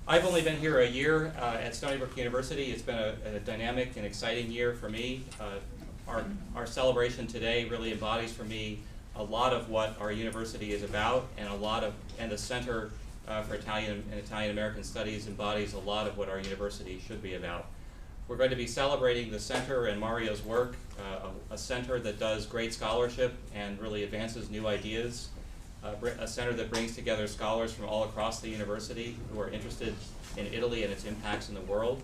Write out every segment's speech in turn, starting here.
I've only been here a year at Stony Brook University. It's been a dynamic and exciting year for me. Our celebration today really embodies for me a lot of what our university is about, and the Center for Italian and Italian American Studies embodies a lot of what our university should be about. We're going to be celebrating the center and Mario's work, a center that does great scholarship and really advances new ideas, a center that brings together scholars from all across the university who are interested in Italy and its impacts in the world.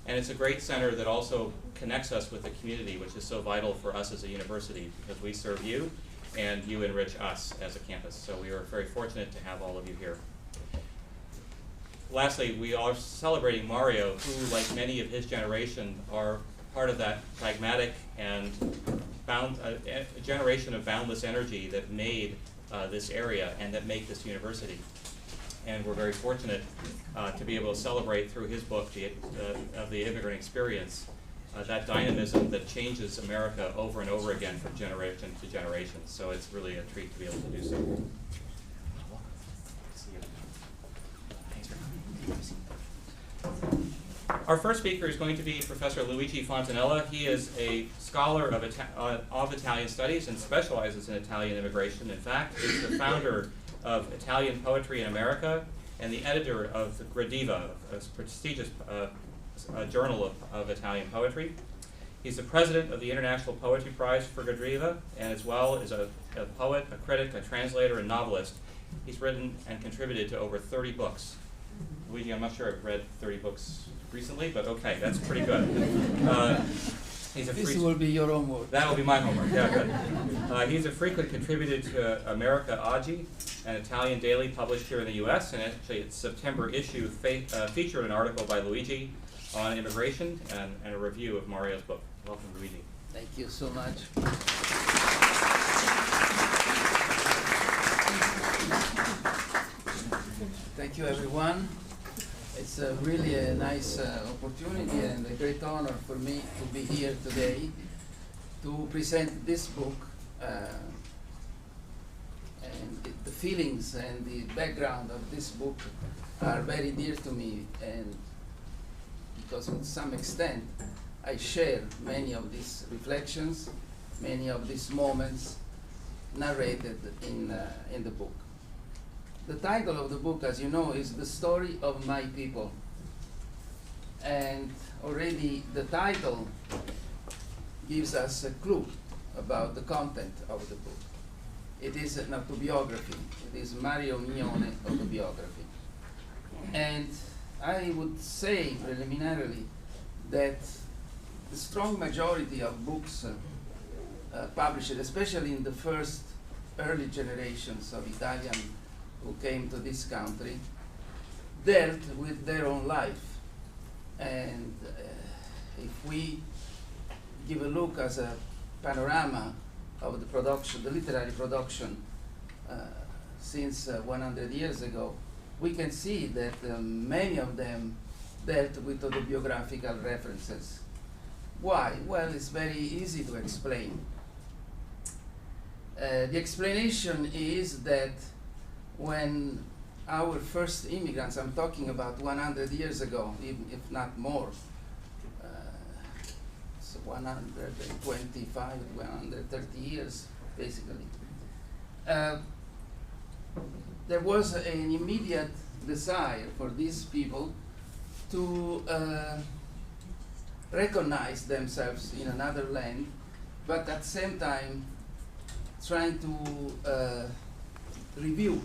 And it's a great center that also connects us with the community, which is so vital for us as a university, because we serve you and you enrich us as a campus. So we are very fortunate to have all of you here. Lastly, we are celebrating Mario, who, like many of his generation, are part of that pragmatic and a generation of boundless energy that made this area and that make this university. And we're very fortunate to be able to celebrate through his book, of the immigrant experience, that dynamism that changes America over and over again from generation to generation. So it's really a treat to be able to do so. Our first speaker is going to be Professor Luigi Fontanella. He is a scholar of Italian studies and specializes in Italian immigration. In fact, he's the founder of Italian Poetry in America and the editor of the Gradiva, a prestigious journal of Italian poetry. He's the president of the International Poetry Prize for Gradiva, and as well as a poet, a critic, a translator, and novelist. He's written and contributed to over 30 books. Luigi, I'm not sure I've read 30 books recently, but okay, that's pretty good. This will be your homework. That will be my homework, yeah, good. He's a frequent contributor to America Oggi, an Italian daily published here in the US, and actually its September issue featured an article by Luigi on immigration and a review of Mario's book. Welcome, Luigi. Thank you so much. Thank you, everyone. It's really a nice opportunity and a great honor for me to be here today to present this book. And the feelings and the background of this book are very dear to me, and because to some extent I share many of these reflections, many of these moments narrated in the book. The title of the book, as you know, is The Story of My People. And already the title gives us a clue about the content of the book. It is an autobiography. It is Mario Mignone autobiography. And I would say preliminarily that the strong majority of books published, especially in the first early generations of Italian who came to this country, dealt with their own life. And if we give a look as a panorama of the production, the literary production since 100 years ago, we can see that many of them dealt with autobiographical references. Why? Well, it's very easy to explain. The explanation is that when our first immigrants, I'm talking about 100 years ago, even if not more, so 125, 130 years, basically, there was an immediate desire for these people to recognize themselves in another land, but at the same time trying to review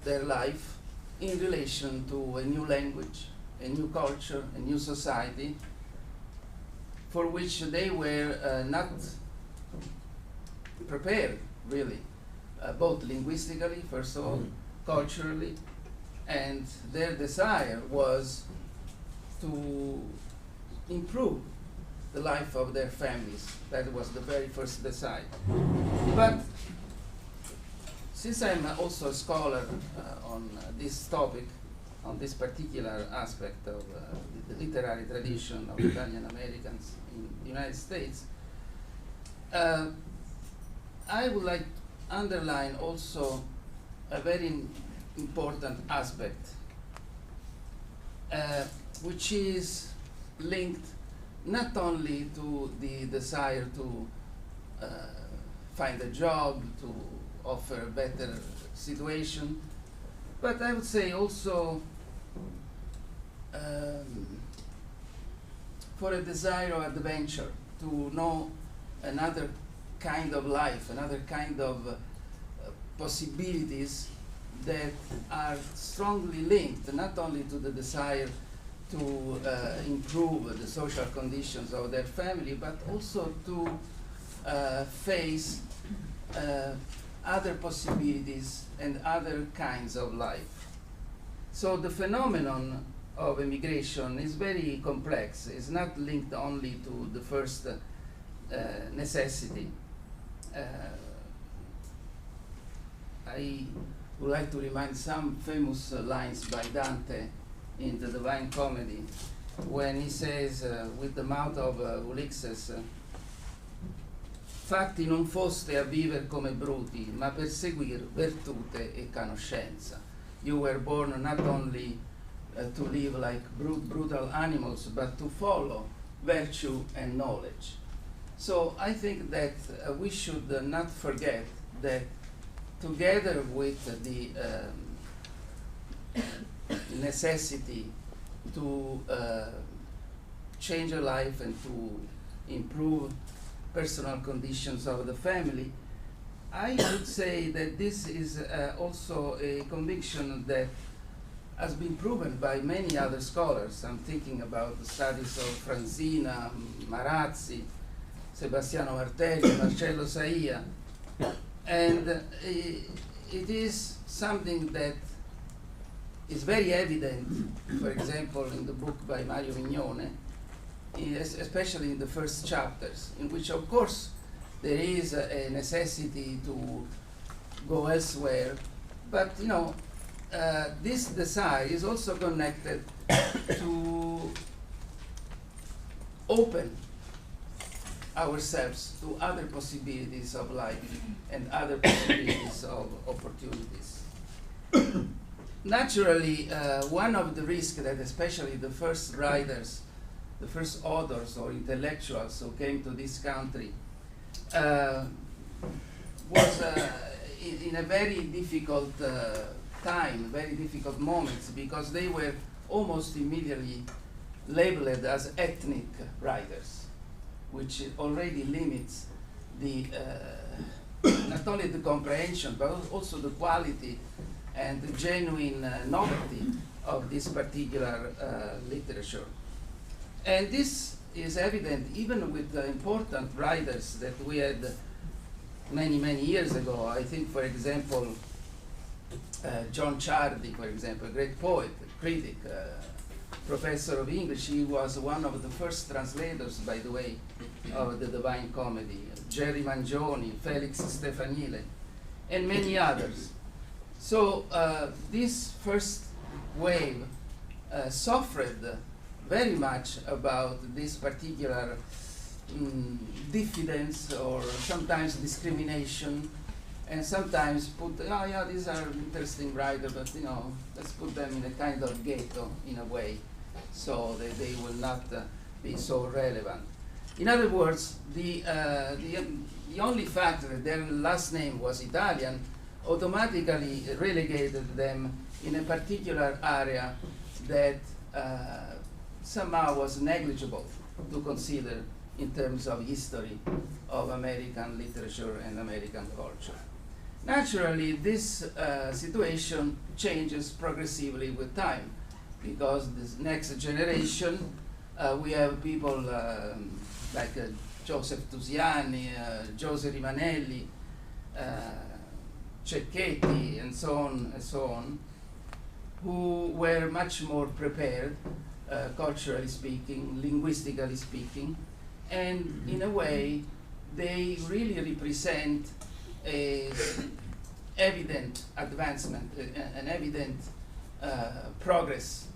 their life in relation to a new language, a new culture, a new society, for which they were not prepared, really, both linguistically, first of all, culturally, and their desire was to improve the life of their families. That was the very first desire. But since I'm also a scholar on this topic, on this particular aspect of the literary tradition of Italian Americans in the United States, I would like to underline also a very important aspect which is linked not only to the desire to find a job, to offer a better situation, but I would say also for a desire of adventure, to know another kind of life, another kind of possibilities that are strongly linked not only to the desire to improve the social conditions of their family, but also to face other possibilities and other kinds of life. So the phenomenon of immigration is very complex. It's not linked only to the first necessity. I would like to remind some famous lines by Dante in the Divine Comedy, when he says with the mouth of Ulysses, fatti non foste a viver come bruti, ma per seguir virtute e conoscenza. You were born not only to live like brutal animals, but to follow virtue and knowledge. So I think that we should not forget that together with the necessity to change a life and to improve personal conditions of the family, I would say that this is also a conviction that has been proven by many other scholars. I'm thinking about the studies of Franzina, Marazzi, Sebastiano Martelli, Marcello Saia, and it is something that is very evident, for example, in the book by Mario Mignone, especially in the first chapters, in which, of course, there is a necessity to go elsewhere, but you know, this desire is also connected to open ourselves to other possibilities of life and other possibilities of opportunities. Naturally, one of the risks that especially the first writers, the first authors or intellectuals who came to this country was in a very difficult time, very difficult moments, because they were almost immediately labeled as ethnic writers, which already limits the not only the comprehension but also the quality and the genuine novelty of this particular literature. And this is evident even with the important writers that we had many, many years ago. I think, for example, John Ciardi, for example, a great poet, critic, professor of English. He was one of the first translators, by the way, of the Divine Comedy. Jerry Mangioni, Felix Stefanile, and many others. So this first wave suffered very much about this particular diffidence or sometimes discrimination, and sometimes put, oh yeah, these are interesting writers, but you know, let's put them in a kind of ghetto in a way, so that they will not be so relevant. In other words, the only fact that their last name was Italian automatically relegated them in a particular area that somehow was negligible to consider in terms of history of American literature and American culture. Naturally, this situation changes progressively with time, because this next generation, we have people like Joseph Tusiani, Jose Rimanelli, Cecchetti, and so on, who were much more prepared, culturally speaking, linguistically speaking, and in a way, they really represent an evident advancement, an evident progress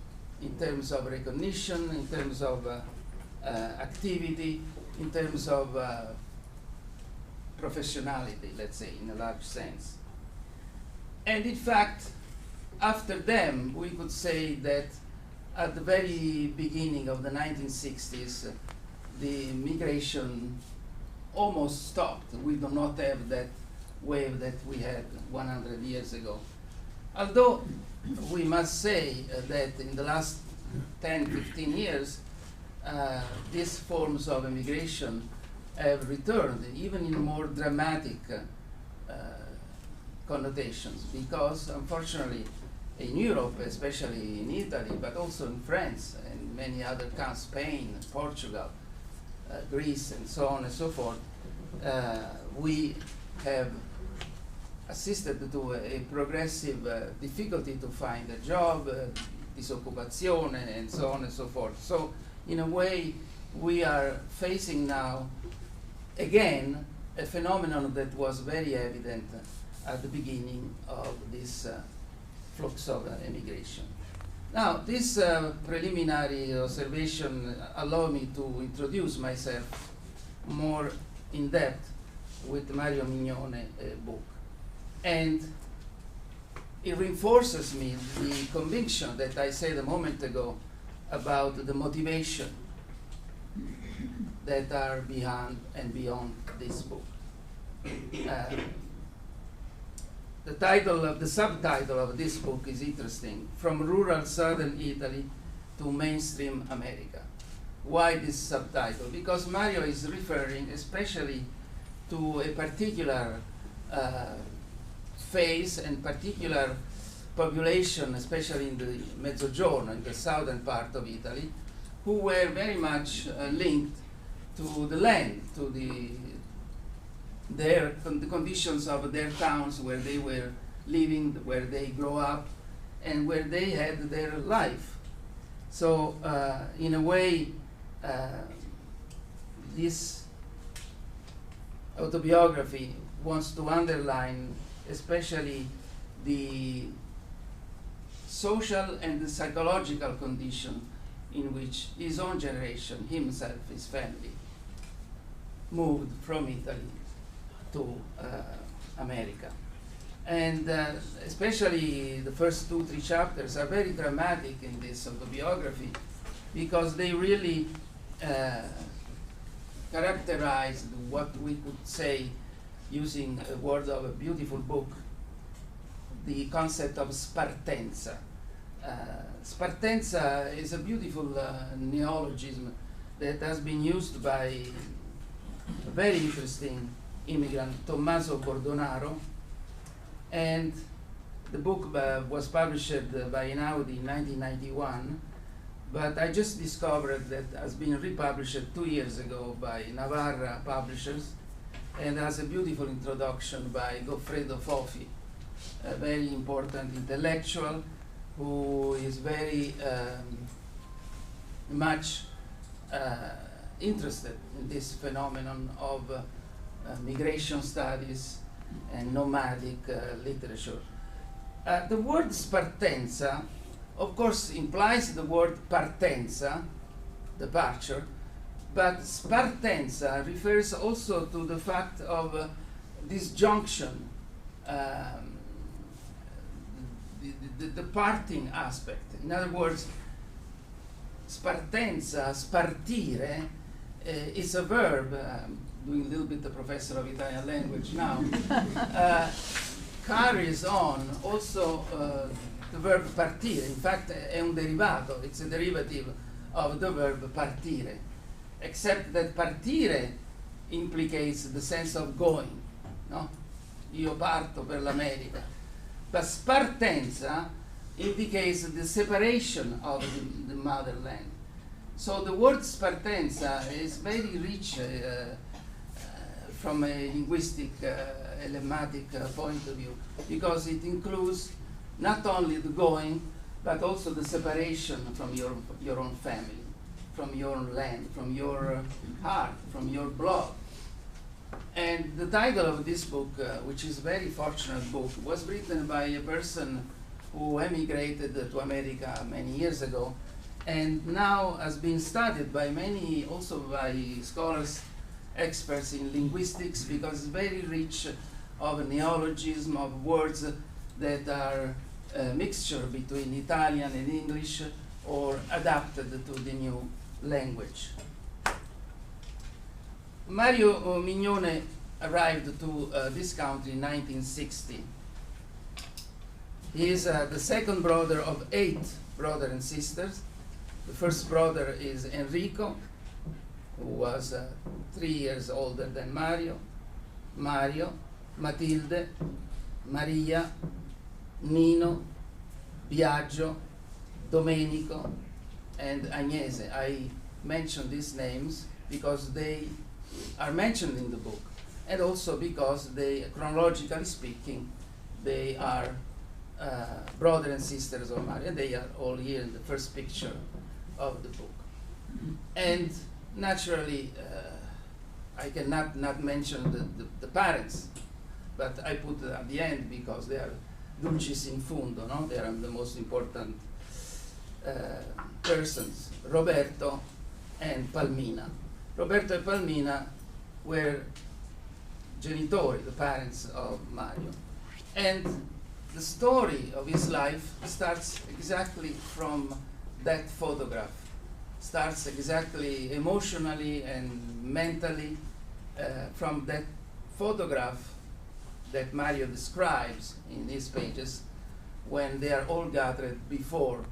in terms of recognition, in terms of activity, in terms of professionality, let's say, in a large sense. And in fact, after them, we could say that at the very beginning of the 1960s, the migration almost stopped. We do not have that wave that we had 100 years ago. Although we must say that in the last 10, 15 years, these forms of immigration have returned, even in more dramatic connotations, because unfortunately in Europe, especially in Italy, but also in France and many other countries, Spain, Portugal, Greece, and so on and so forth, we have assisted to a progressive difficulty to find a job, disoccupazione, and so on and so forth. So in a way, we are facing now, again, a phenomenon that was very evident at the beginning of this flux of immigration. Now, this preliminary observation allow me to introduce myself more in depth with Mario Mignone book. And it reinforces me the conviction that I said a moment ago about the motivation that are behind and beyond this book. The subtitle of this book is interesting: From Rural Southern Italy to Mainstream America. Why this subtitle? Because Mario is referring especially to a particular phase and particular population, especially in the Mezzogiorno, in the southern part of Italy, who were very much linked to the land, to the conditions of their towns where they were living, where they grew up, and where they had their life. So in a way, this autobiography wants to underline especially the social and the psychological condition in which his own generation, himself, his family, moved from Italy to America. And especially the first 2-3 chapters are very dramatic in this autobiography, because they really characterized what we could say, using a word of a beautiful book, the concept of Spartenza. Spartenza is a beautiful neologism that has been used by a very interesting immigrant, Tommaso Bordonaro, and the book was published by Einaudi in 1991, but I just discovered that it has been republished 2 years ago by Navarra Publishers, and has a beautiful introduction by Goffredo Fofi, a very important intellectual who is very much interested in this phenomenon of migration studies and nomadic literature. The word Spartenza, of course, implies the word partenza, departure, but Spartenza refers also to the fact of disjunction, the parting aspect. In other words, Spartenza, spartire, is a verb, doing a little bit the professor of Italian language now, carries on also the verb partire. In fact, è un derivato, it's a derivative of the verb partire, except that partire implicates the sense of going, no? Io parto per l'America. But Spartenza indicates the separation of the motherland. So the word Spartenza is very rich from a linguistic, lemmatic point of view, because it includes not only the going, but also the separation from your own family, from your own land, from your heart, from your blood. And the title of this book, which is a very fortunate book, was written by a person who emigrated to America many years ago, and now has been studied by many, also by scholars, experts in linguistics, because it's very rich of neologism, of words that are a mixture between Italian and English, or adapted to the new language. Mario Mignone arrived to this country in 1960. He is the second brother of 8 brothers and sisters. The first brother is Enrico, who was 3 years older than Mario, Matilde, Maria, Nino, Biagio, Domenico, and Agnese. I mention these names because they are mentioned in the book, and also because they, chronologically speaking, they are brothers and sisters of Mario, and they are all here in the first picture of the book. And naturally, I cannot not mention the parents, but I put at the end because they are dulcis in fundo, no? They are the most important persons, Roberto and Palmina. Roberto and Palmina were genitori, the parents of Mario. And the story of his life starts exactly from that photograph, starts exactly emotionally and mentally from that photograph that Mario describes in his pages when they are all gathered before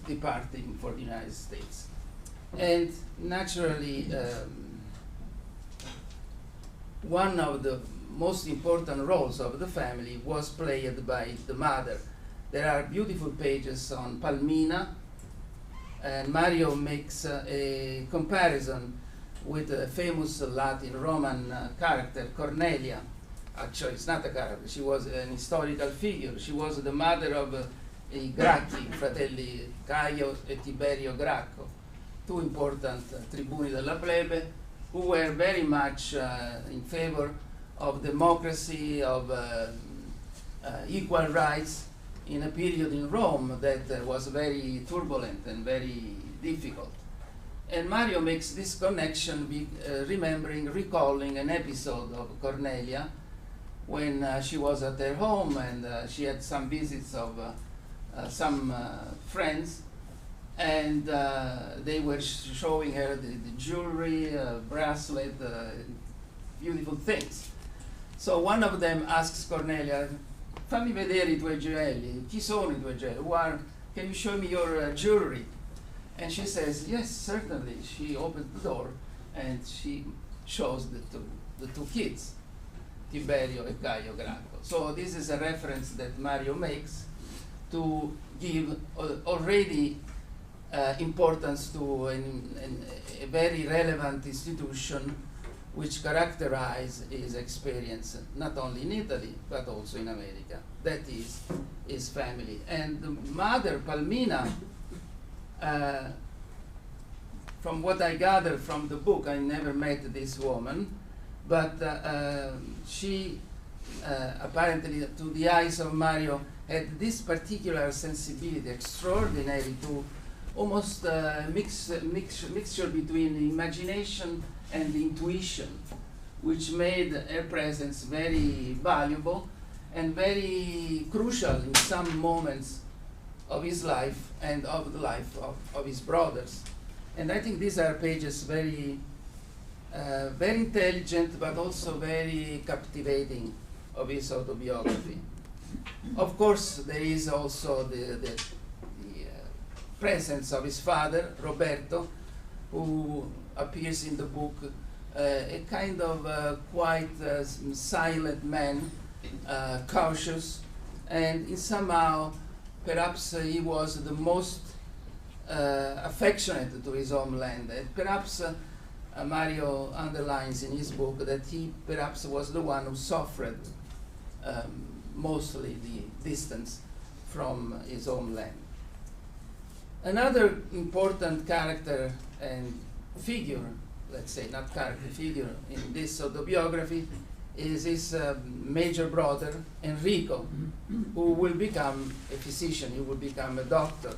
departing for the United States. And naturally, one of the most important roles of the family was played by the mother. There are beautiful pages on Palmina, and Mario makes a comparison with a famous Latin Roman character, Cornelia. Actually, it's not a character, she was an historical figure. She was the mother of i Gracchi, fratelli Caio e Tiberio Gracco, 2 important tribuni della plebe, who were very much in favor of democracy, of equal rights in a period in Rome that was very turbulent and very difficult. And Mario makes this connection recalling an episode of Cornelia when she was at their home and she had some visits of some friends, and they were showing her the jewelry, bracelet, beautiful things. So one of them asks Cornelia, fammi vedere I tuoi gioielli, chi sono I tuoi gioielli? Can you show me your jewelry? And she says, yes, certainly. She opens the door and she shows the two kids, Tiberio and Caio Gracco. So this is a reference that Mario makes to give already importance to a very relevant institution which characterize his experience not only in Italy but also in America. That is his family. And the mother, Palmina, from what I gather from the book, I never met this woman, but she apparently, to the eyes of Mario, had this particular sensibility, extraordinary, to almost mixture between imagination and intuition, which made her presence very valuable and very crucial in some moments of his life and of the life of his brothers. And I think these are pages very intelligent, but also very captivating of his autobiography. Of course, there is also the presence of his father, Roberto, who appears in the book, a kind of quite silent man, cautious, and somehow perhaps he was the most affectionate to his homeland. And perhaps Mario underlines in his book that he perhaps was the one who suffered mostly the distance from his homeland. Another important character and figure, let's say not character, figure in this autobiography is his major brother, Enrico, who will become a physician, he will become a doctor.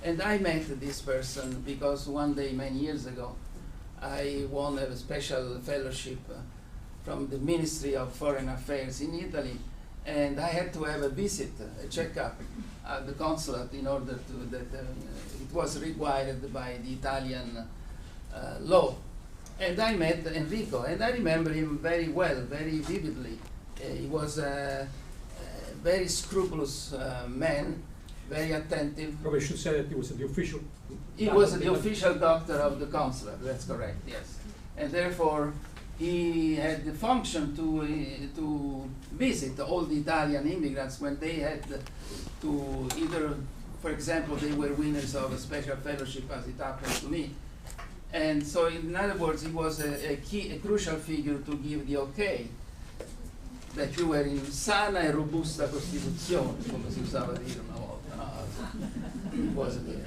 And I met this person because one day, many years ago, I won a special fellowship from the Ministry of Foreign Affairs in Italy, and I had to have a visit, a checkup at the consulate in order to that it was required by the Italian law. And I met Enrico, and I remember him very well, very vividly. He was a very scrupulous man, very attentive. Probably should say that he was the official. He was the official doctor of the consulate, that's correct, yes. And therefore, he had the function to visit all the Italian immigrants when they had to either, for example, they were winners of a special fellowship, as it happened to me. And so, in other words, he was a crucial figure to give the okay that you were in sana e robusta costituzione, come si usava dire una volta. No? It was the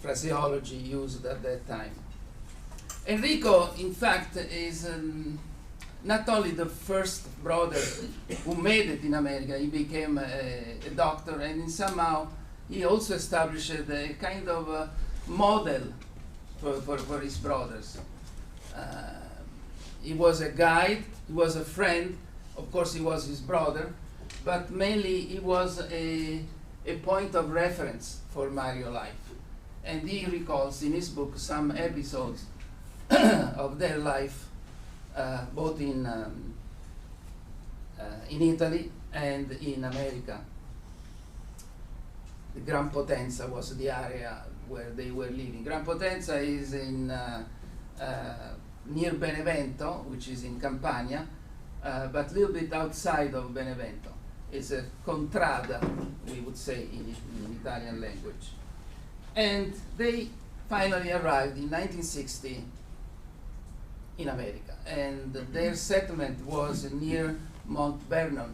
phraseology used at that time. Enrico, in fact, is not only the first brother who made it in America, he became a doctor, and somehow he also established a kind of model for his brothers. He was a guide, he was a friend, of course he was his brother, but mainly he was a point of reference for Mario's life. And he recalls in his book some episodes of their life, both in Italy and in America. The Gran Potenza was the area where they were living. Gran Potenza is in near Benevento, which is in Campania, but a little bit outside of Benevento. It's a contrada, we would say in Italian language. And they finally arrived in 1960 in America, and their settlement was near Mount Vernon,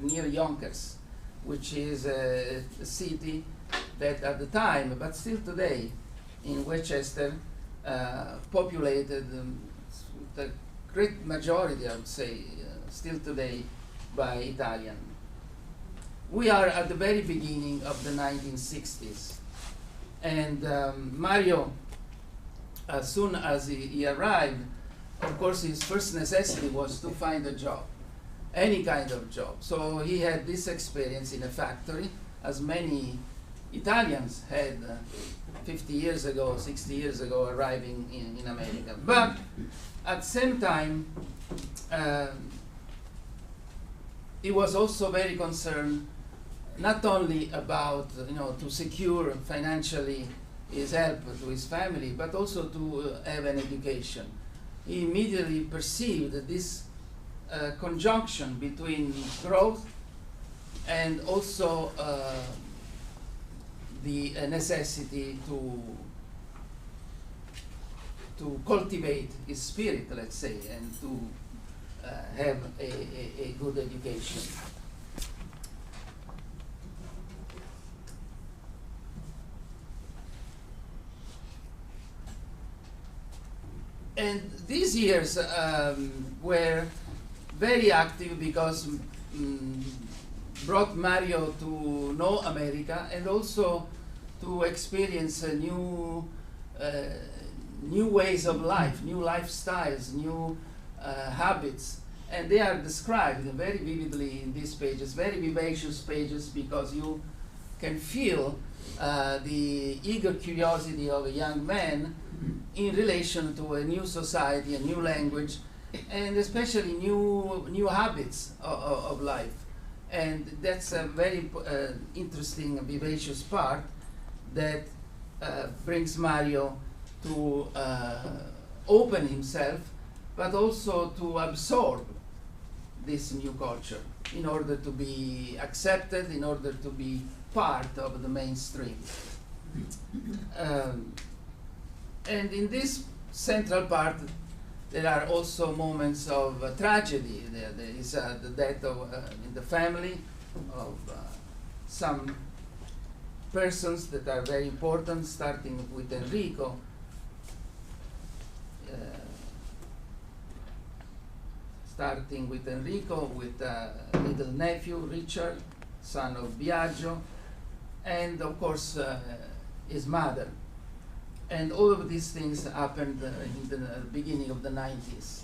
near Yonkers, which is a city that at the time, but still today, in Westchester, populated the great majority, I would say, still today, by Italian. We are at the very beginning of the 1960s, and Mario, as soon as he arrived, of course, his first necessity was to find a job, any kind of job. So he had this experience in a factory, as many Italians had 50 years ago, 60 years ago, arriving in America. But at the same time, he was also very concerned not only about, to secure financially his help to his family, but also to have an education. He immediately perceived this conjunction between growth and also the necessity to cultivate his spirit, let's say, and to have a good education. And these years were very active because brought Mario to know America and also to experience new ways of life, new lifestyles, new habits. And they are described very vividly in these pages, very vivacious pages, because you can feel the eager curiosity of a young man in relation to a new society, a new language, and especially new habits of life. And that's a very interesting, vivacious part that brings Mario to open himself, but also to absorb this new culture in order to be accepted, in order to be part of the mainstream. And in this central part, there are also moments of tragedy. There is the death of, in the family of some persons that are very important, starting with Enrico. With little nephew, Richard, son of Biagio, and of course his mother. And all of these things happened in the beginning of the 1990s.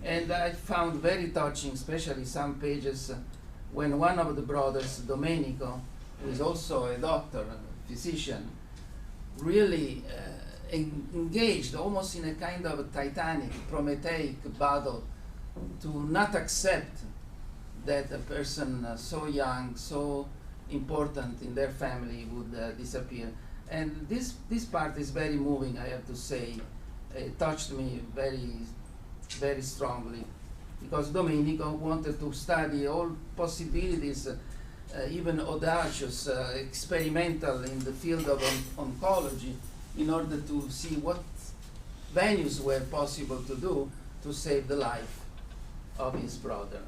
And I found very touching, especially some pages when one of the brothers, Domenico, who is also a doctor, a physician, really engaged almost in a kind of a Titanic, Prometheic battle to not accept that a person so young, so important in their family would disappear. And this part is very moving, I have to say. It touched me very, very strongly, because Domenico wanted to study all possibilities, even audacious, experimental in the field of oncology, in order to see what venues were possible to do to save the life of his brother.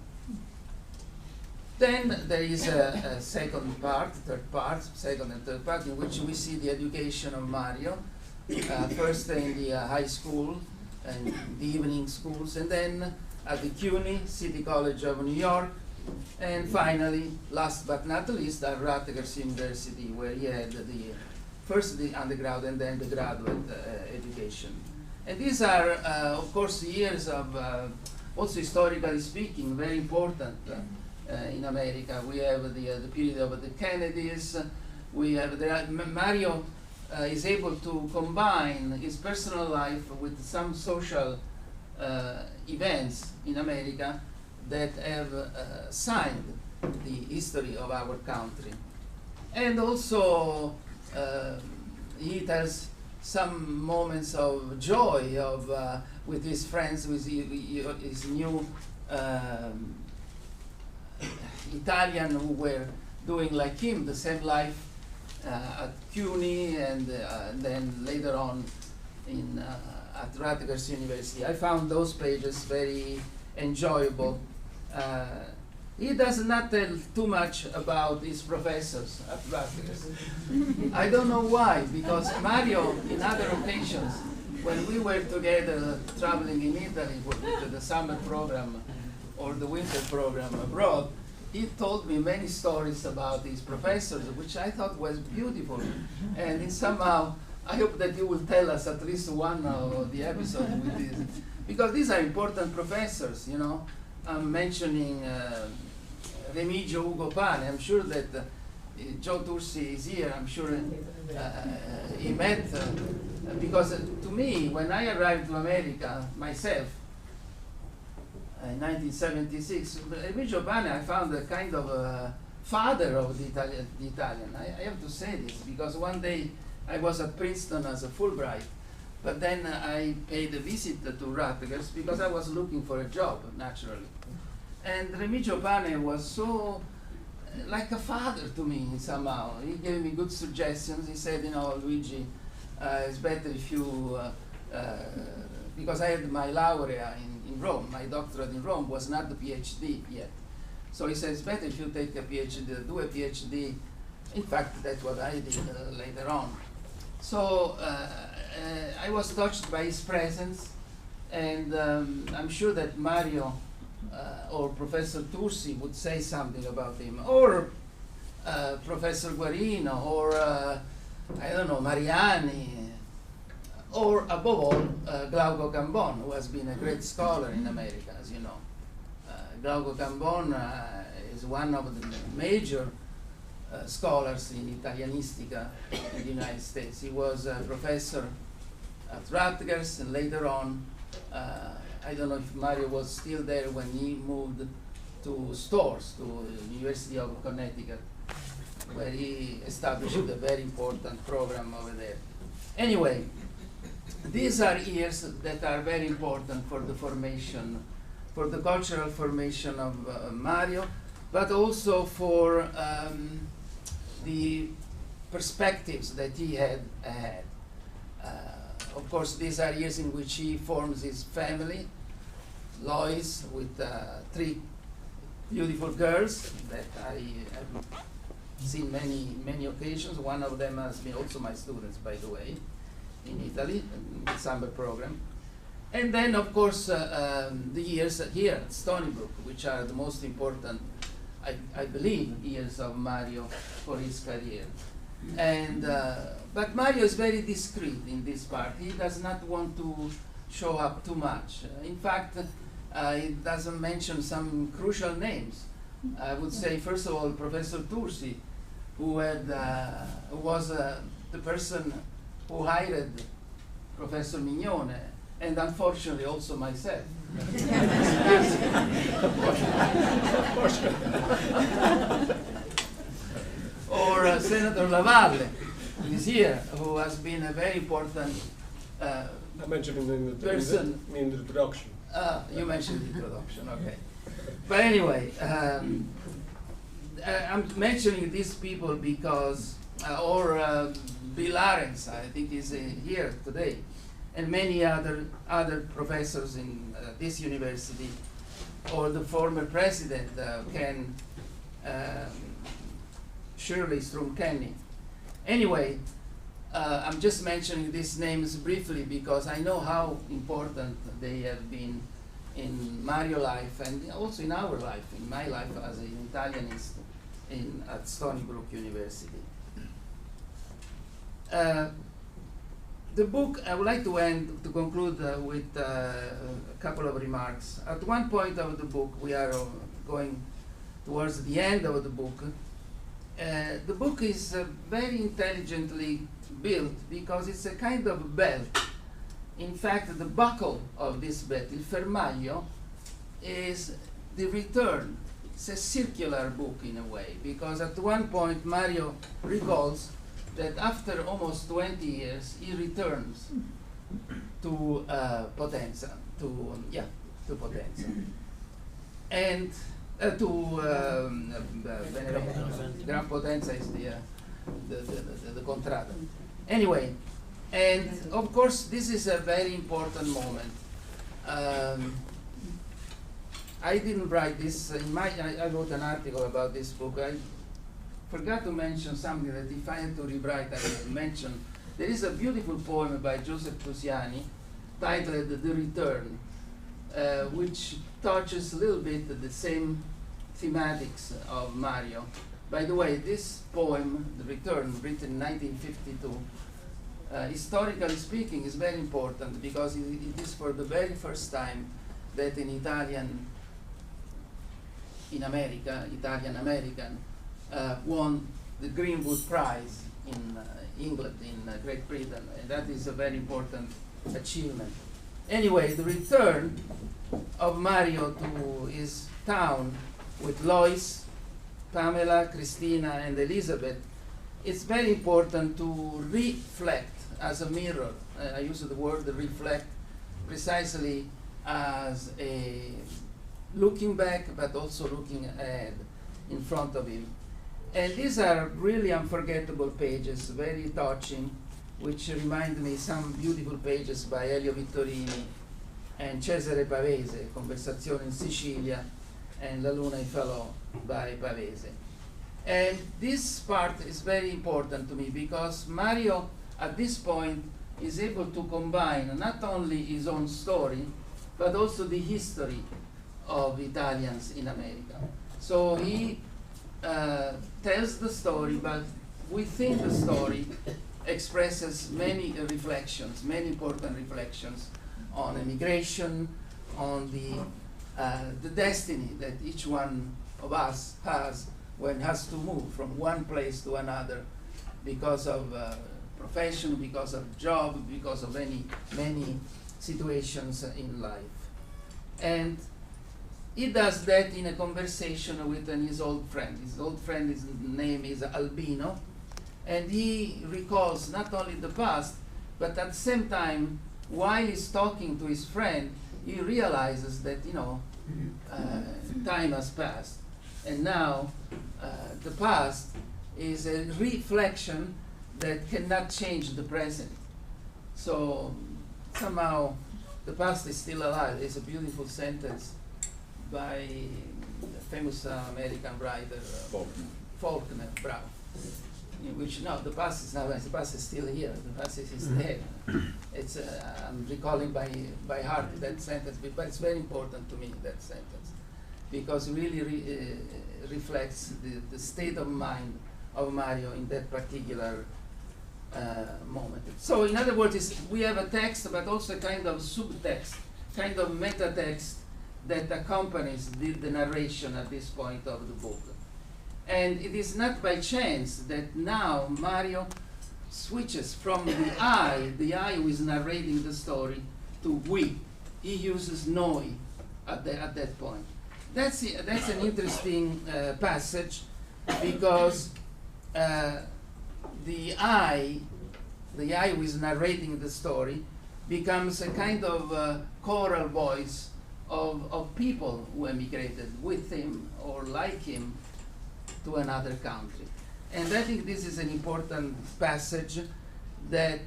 Then there is a second part, second and third part, in which we see the education of Mario, first in the high school and the evening schools, and then at the CUNY, City College of New York, and finally, last but not least, at Rutgers University, where he had first the undergrad and then the graduate education. And these are, of course, years of, also historically speaking, very important in America. We have the period of the Kennedys. We have Mario is able to combine his personal life with some social events in America that have signed the history of our country. And also he tells some moments of joy of with his friends, with his new Italian who were doing like him the same life at CUNY and then later on in at Rutgers University. I found those pages very enjoyable. He does not tell too much about his professors at Rutgers. I don't know why, because Mario, in other occasions, when we were together traveling in Italy with the summer program or the winter program abroad, he told me many stories about his professors, which I thought was beautiful. And somehow, I hope that you will tell us at least one of the episodes with this, because these are important professors, you know. I'm mentioning Remigio Ugo Pane. I'm sure that Joe Tursi is here. I'm sure he met, because to me, when I arrived to America myself, in 1976, Remigio Pane, I found a kind of a father of the Italian. I have to say this, because one day I was at Princeton as a Fulbright, but then I paid a visit to Rutgers because I was looking for a job, naturally. And Remigio Pane was so like a father to me somehow. He gave me good suggestions. He said, you know, Luigi, it's better if you, because I had my laurea in Rome, my doctorate in Rome was not the PhD yet. So he said, it's better if you take a PhD, do a PhD. In fact, that's what I did later on. So I was touched by his presence, and I'm sure that Mario or Professor Tursi would say something about him, or Professor Guarino, or I don't know, Mariani, or above all, Glauco Cambon, who has been a great scholar in America, as you know. Glauco Cambon is one of the major scholars in Italianistica in the United States. He was a professor at Rutgers, and later on, I don't know if Mario was still there when he moved to Storrs, to the University of Connecticut, where he established a very important program over there. Anyway, these are years that are very important for the formation, for the cultural formation of Mario, but also for the perspectives that he had ahead. Of course, these are years in which he forms his family, Lois, with 3 beautiful girls that I have seen many occasions. One of them has been also my students, by the way, in Italy, in the summer program. And then, of course, the years here at Stony Brook, which are the most important, I believe, years of Mario for his career. And but Mario is very discreet in this part. He does not want to show up too much. In fact, it doesn't mention some crucial names. I would say, first of all, Professor Tursi, who was the person who hired Professor Mignone, and unfortunately also myself. Or Senator Lavalle, who is here, who has been a very important I mentioned in the person. In the introduction. You mentioned the introduction, okay. But anyway, I'm mentioning these people because, Bill Arens, I think is here today, and many other professors in this university, or the former president, Ken Shirley Strum-Kenny. Anyway, I'm just mentioning these names briefly because I know how important they have been in Mario's life and also in our life, in my life as an Italianist at Stony Brook University. The book, I would like to conclude with a couple of remarks. At one point of the book, we are going towards the end of the book. The book is very intelligently built because it's a kind of belt. In fact, the buckle of this belt, il fermaglio, is the return. It's a circular book in a way, because at one point Mario recalls that after almost 20 years he returns to Potenza, to Potenza, and to Benevento. Gran Potenza is the contrada. Anyway, and of course this is a very important moment. I didn't write this I wrote an article about this book. I forgot to mention something that if I had to rewrite, I would mention. There is a beautiful poem by Joseph Tusiani titled The Return, which touches a little bit the same thematics of Mario. By the way, this poem, The Return, written in 1952, historically speaking, is very important because it is for the very first time that an Italian in America, Italian-American, won the Greenwood Prize in England, in Great Britain, and that is a very important achievement. Anyway, the return of Mario to his town with Lois, Pamela, Christina, and Elizabeth, it's very important to reflect as a mirror. I use the word reflect precisely as a looking back, but also looking ahead in front of him. And these are really unforgettable pages, very touching, which remind me some beautiful pages by Elio Vittorini and Cesare Pavese, Conversazione in Sicilia, and La Luna e Falò by Pavese. And this part is very important to me because Mario, at this point, is able to combine not only his own story, but also the history of Italians in America. So he tells the story, but within the story expresses many reflections, many important reflections on immigration, on the destiny that each one of us has when has to move from one place to another because of profession, because of job, because of many situations in life. And he does that in a conversation with his old friend. His old friend, his name is Albino, and he recalls not only the past, but at the same time, while he's talking to his friend, he realizes that, time has passed. And now the past is a reflection that cannot change the present. So somehow the past is still alive. There's a beautiful sentence by the famous American writer Faulkner, bravo. In which the past is not, the past is still here. The past is there. It's I'm recalling by heart that sentence, but it's very important to me, that sentence, because it really reflects the state of mind of Mario in that particular moment. So in other words, we have a text, but also a kind of subtext, kind of meta text that accompanies the narration at this point of the book. And it is not by chance that now Mario switches from the I who is narrating the story, to we. He uses noi at that point. That's an interesting passage, because the I who is narrating the story becomes a kind of choral voice of people who emigrated with him or like him to another country. And I think this is an important passage that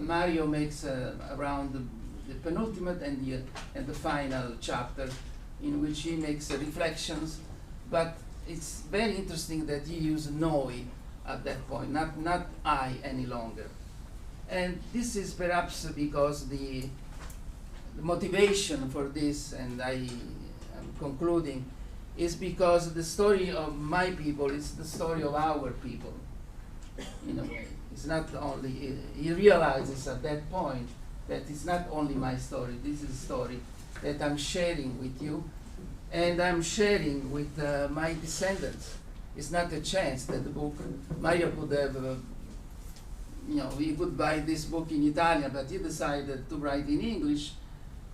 Mario makes around the penultimate and the final chapter, in which he makes reflections. But it's very interesting that he uses noi at that point, not I any longer. And this is perhaps because the motivation for this, and I am concluding, is because the story of my people is the story of our people, in a way. It's not only, he realizes at that point that it's not only my story, this is a story that I'm sharing with you, and I'm sharing with my descendants. It's not a chance that the book, Mario could have, he could buy this book in Italian, but he decided to write in English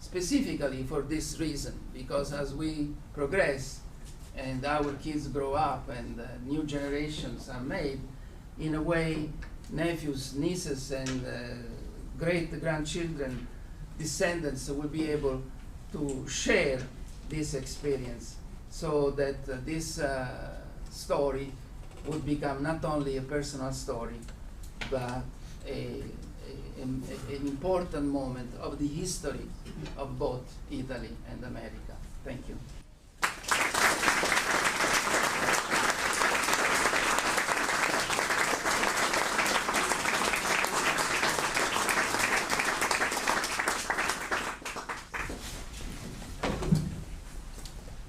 specifically for this reason, because as we progress and our kids grow up and new generations are made, in a way, nephews, nieces, and great-grandchildren, descendants will be able to share this experience, so that this story would become not only a personal story, but an important moment of the history of both Italy and America. Thank you.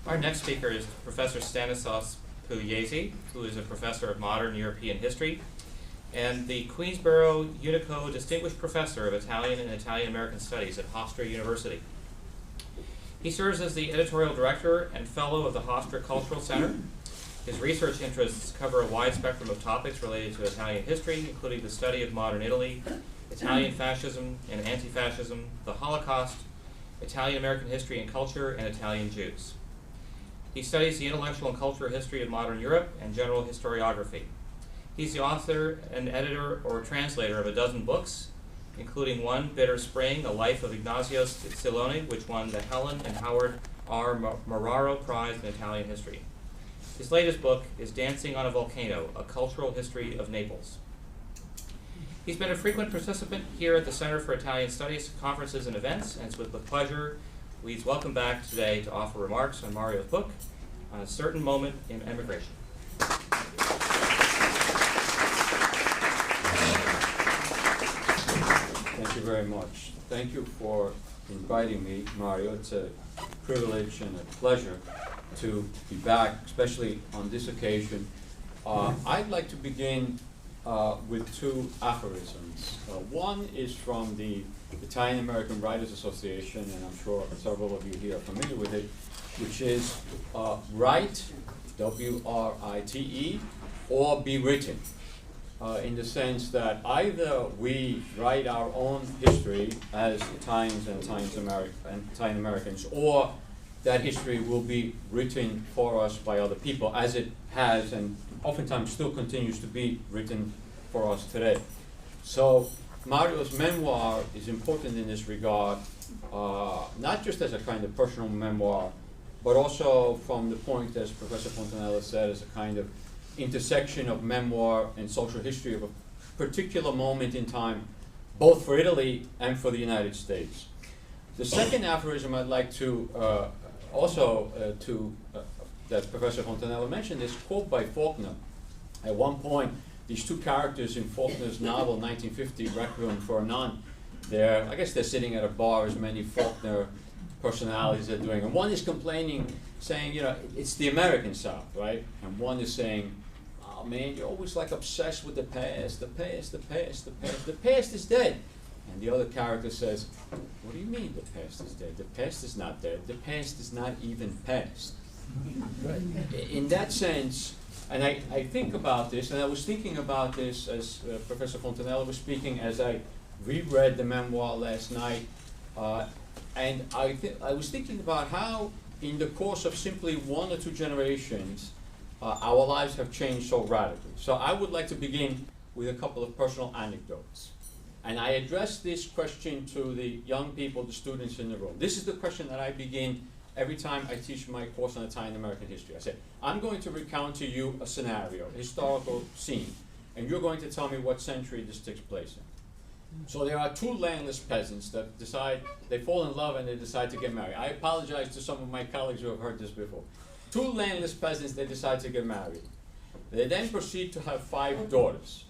Our next speaker is Professor Stanislas Pugliese, who is a professor of modern European history and the Queensborough Unico Distinguished Professor of Italian and Italian-American Studies at Hofstra University. He serves as the editorial director and fellow of the Hofstra Cultural Center. His research interests cover a wide spectrum of topics related to Italian history, including the study of modern Italy, Italian fascism and anti-fascism, the Holocaust, Italian-American history and culture, and Italian Jews. He studies the intellectual and cultural history of modern Europe and general historiography. He's the author and editor or translator of a dozen books, including one, Bitter Spring, A Life of Ignazio Silone, which won the Helen and Howard R. Marraro Prize in Italian History. His latest book is Dancing on a Volcano, A Cultural History of Naples. He's been a frequent participant here at the Center for Italian Studies, conferences and events, and it's with pleasure he's welcome back today to offer remarks on Mario's book, On a Certain Moment in Emigration. Thank you very much. Thank you for inviting me, Mario. It's a privilege and a pleasure to be back, especially on this occasion. I'd like to begin with two aphorisms. One is from the Italian American Writers Association, and I'm sure several of you here are familiar with it, which is write, W-R-I-T-E, or be written. In the sense that either we write our own history as Italians and Italian Americans, or that history will be written for us by other people, as it has and oftentimes still continues to be written for us today. So Mario's memoir is important in this regard, not just as a kind of personal memoir, but also from the point, as Professor Fontanella said, as a kind of intersection of memoir and social history of a particular moment in time, both for Italy and for the United States. The second aphorism I'd like to that Professor Fontanella mentioned is a quote by Faulkner. At one point, these two characters in Faulkner's novel, 1950, Requiem for a Nun, I guess they're sitting at a bar, as many Faulkner personalities are doing, and one is complaining, saying, it's the American South, right? And one is saying, oh man, you're always like obsessed with the past, the past, the past, the past. The past is dead. And the other character says, what do you mean the past is dead? The past is not dead. The past is not even past. In that sense, and I think about this, and I was thinking about this as Professor Fontanella was speaking, as I reread the memoir last night, and I was thinking about how in the course of simply 1 or 2 generations, our lives have changed so radically. So I would like to begin with a couple of personal anecdotes. And I address this question to the young people, the students in the room. This is the question that I begin every time I teach my course on Italian American history. I say, I'm going to recount to you a scenario, a historical scene, and you're going to tell me what century this takes place in. So there are 2 landless peasants that decide, they fall in love and they decide to get married. I apologize to some of my colleagues who have heard this before. 2 landless peasants, they decide to get married. They then proceed to have 5 daughters,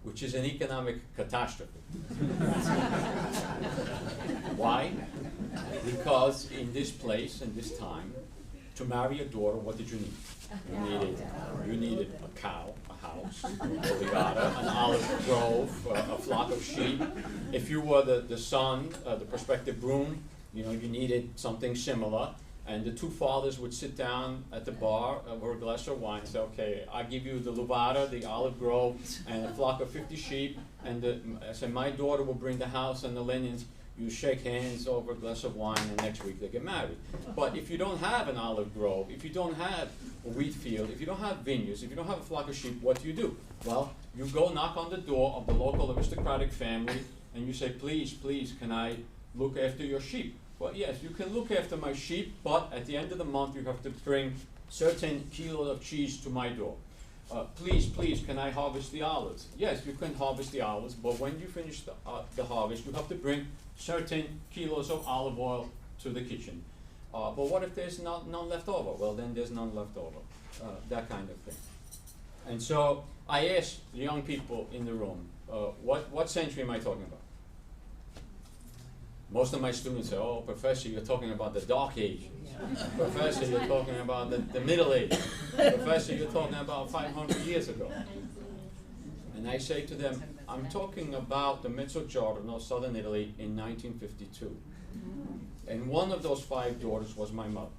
which is an economic catastrophe. Why? Because in this place, in this time, to marry a daughter, what did you need? You needed a cow, a house, a regatta, an olive grove, a flock of sheep. If you were the son, the prospective groom, you needed something similar. And the 2 fathers would sit down at the bar over a glass of wine and say, okay, I give you the luvata, the olive grove, and a flock of 50 sheep, and I say, my daughter will bring the house and the linens. You shake hands over a glass of wine, and next week they get married. But if you don't have an olive grove, if you don't have a wheat field, if you don't have vineyards, if you don't have a flock of sheep, what do? Well, you go knock on the door of the local aristocratic family, and you say, please, please, can I look after your sheep? Well, yes, you can look after my sheep, but at the end of the month you have to bring certain kilos of cheese to my door. Please, please, can I harvest the olives? Yes, you can harvest the olives, but when you finish the harvest, you have to bring certain kilos of olive oil to the kitchen. But what if there's none left over? Well, then there's none left over. That kind of thing. And so I asked the young people in the room, what century am I talking about? Most of my students say, oh, Professor, you're talking about the Dark Ages. Yeah. Professor, you're talking about the Middle Ages. Professor, you're talking about 500 years ago. And I say to them, I'm talking about the Mezzogiorno, southern Italy, in 1952. And one of those 5 daughters was my mother,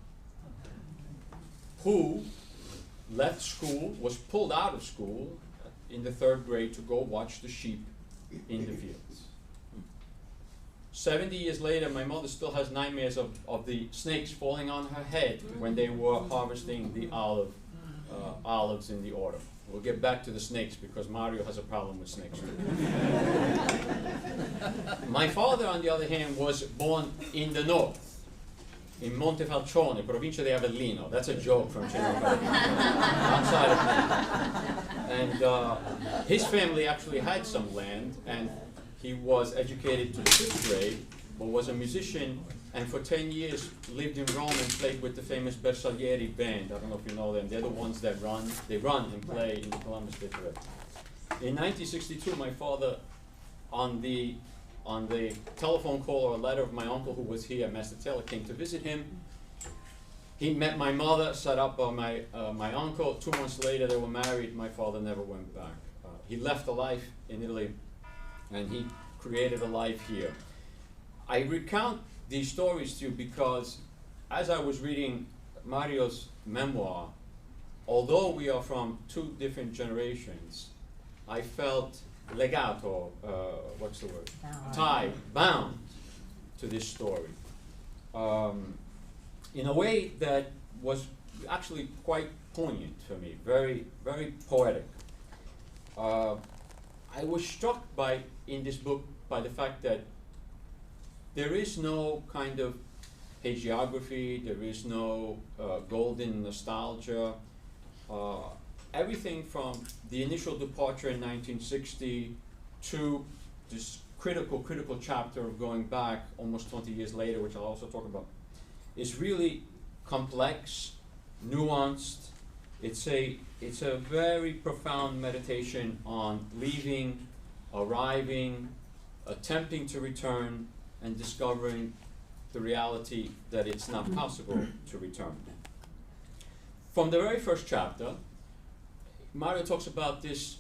who left school, was pulled out of school in the 3rd grade to go watch the sheep in the fields. 70 years later, my mother still has nightmares of the snakes falling on her head when they were harvesting the olives in the autumn. We'll get back to the snakes because Mario has a problem with snakes. My father, on the other hand, was born in the north, in Montefalcione, provincia di Avellino. That's a joke from Genoa, outside of me. And his family actually had some land, and he was educated to the 5th grade, but was a musician, and for 10 years lived in Rome and played with the famous Bersaglieri band. I don't know if you know them. They're the ones that run and play in the Columbus Day Parade. In 1962, my father, on the telephone call or a letter of my uncle who was here, Master Taylor, came to visit him. He met my mother, set up by my uncle. 2 months later, they were married. My father never went back. He left a life in Italy, and he created a life here. I recount these stories to you because as I was reading Mario's memoir, although we are from 2 different generations, I felt legato, what's the word? Tied, bound to this story. In a way that was actually quite poignant for me, very, very poetic. I was struck in this book by the fact that there is no kind of hagiography, there is no golden nostalgia. Everything from the initial departure in 1960 to this critical chapter of going back almost 20 years later, which I'll also talk about, is really complex, nuanced. It's a very profound meditation on leaving, arriving, attempting to return, and discovering the reality that it's not possible to return. From the very first chapter, Mario talks about this,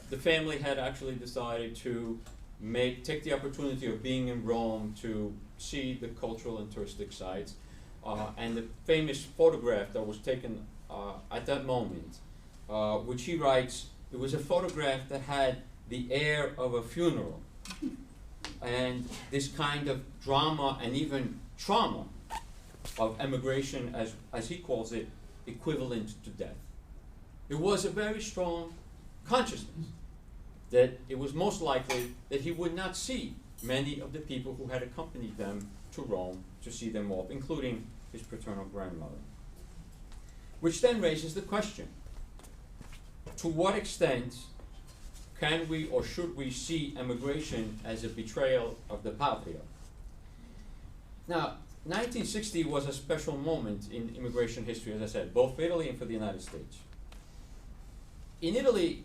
the family had actually decided to take the opportunity of being in Rome to see the cultural and touristic sites. And the famous photograph that was taken at that moment, which he writes, it was a photograph that had the air of a funeral and this kind of drama and even trauma of emigration, as he calls it, equivalent to death. It was a very strong consciousness that it was most likely that he would not see many of the people who had accompanied them to Rome to see them off, including his paternal grandmother. Which then raises the question, to what extent can we or should we see emigration as a betrayal of the patria? Now, 1960 was a special moment in immigration history, as I said, both for Italy and for the United States. In Italy,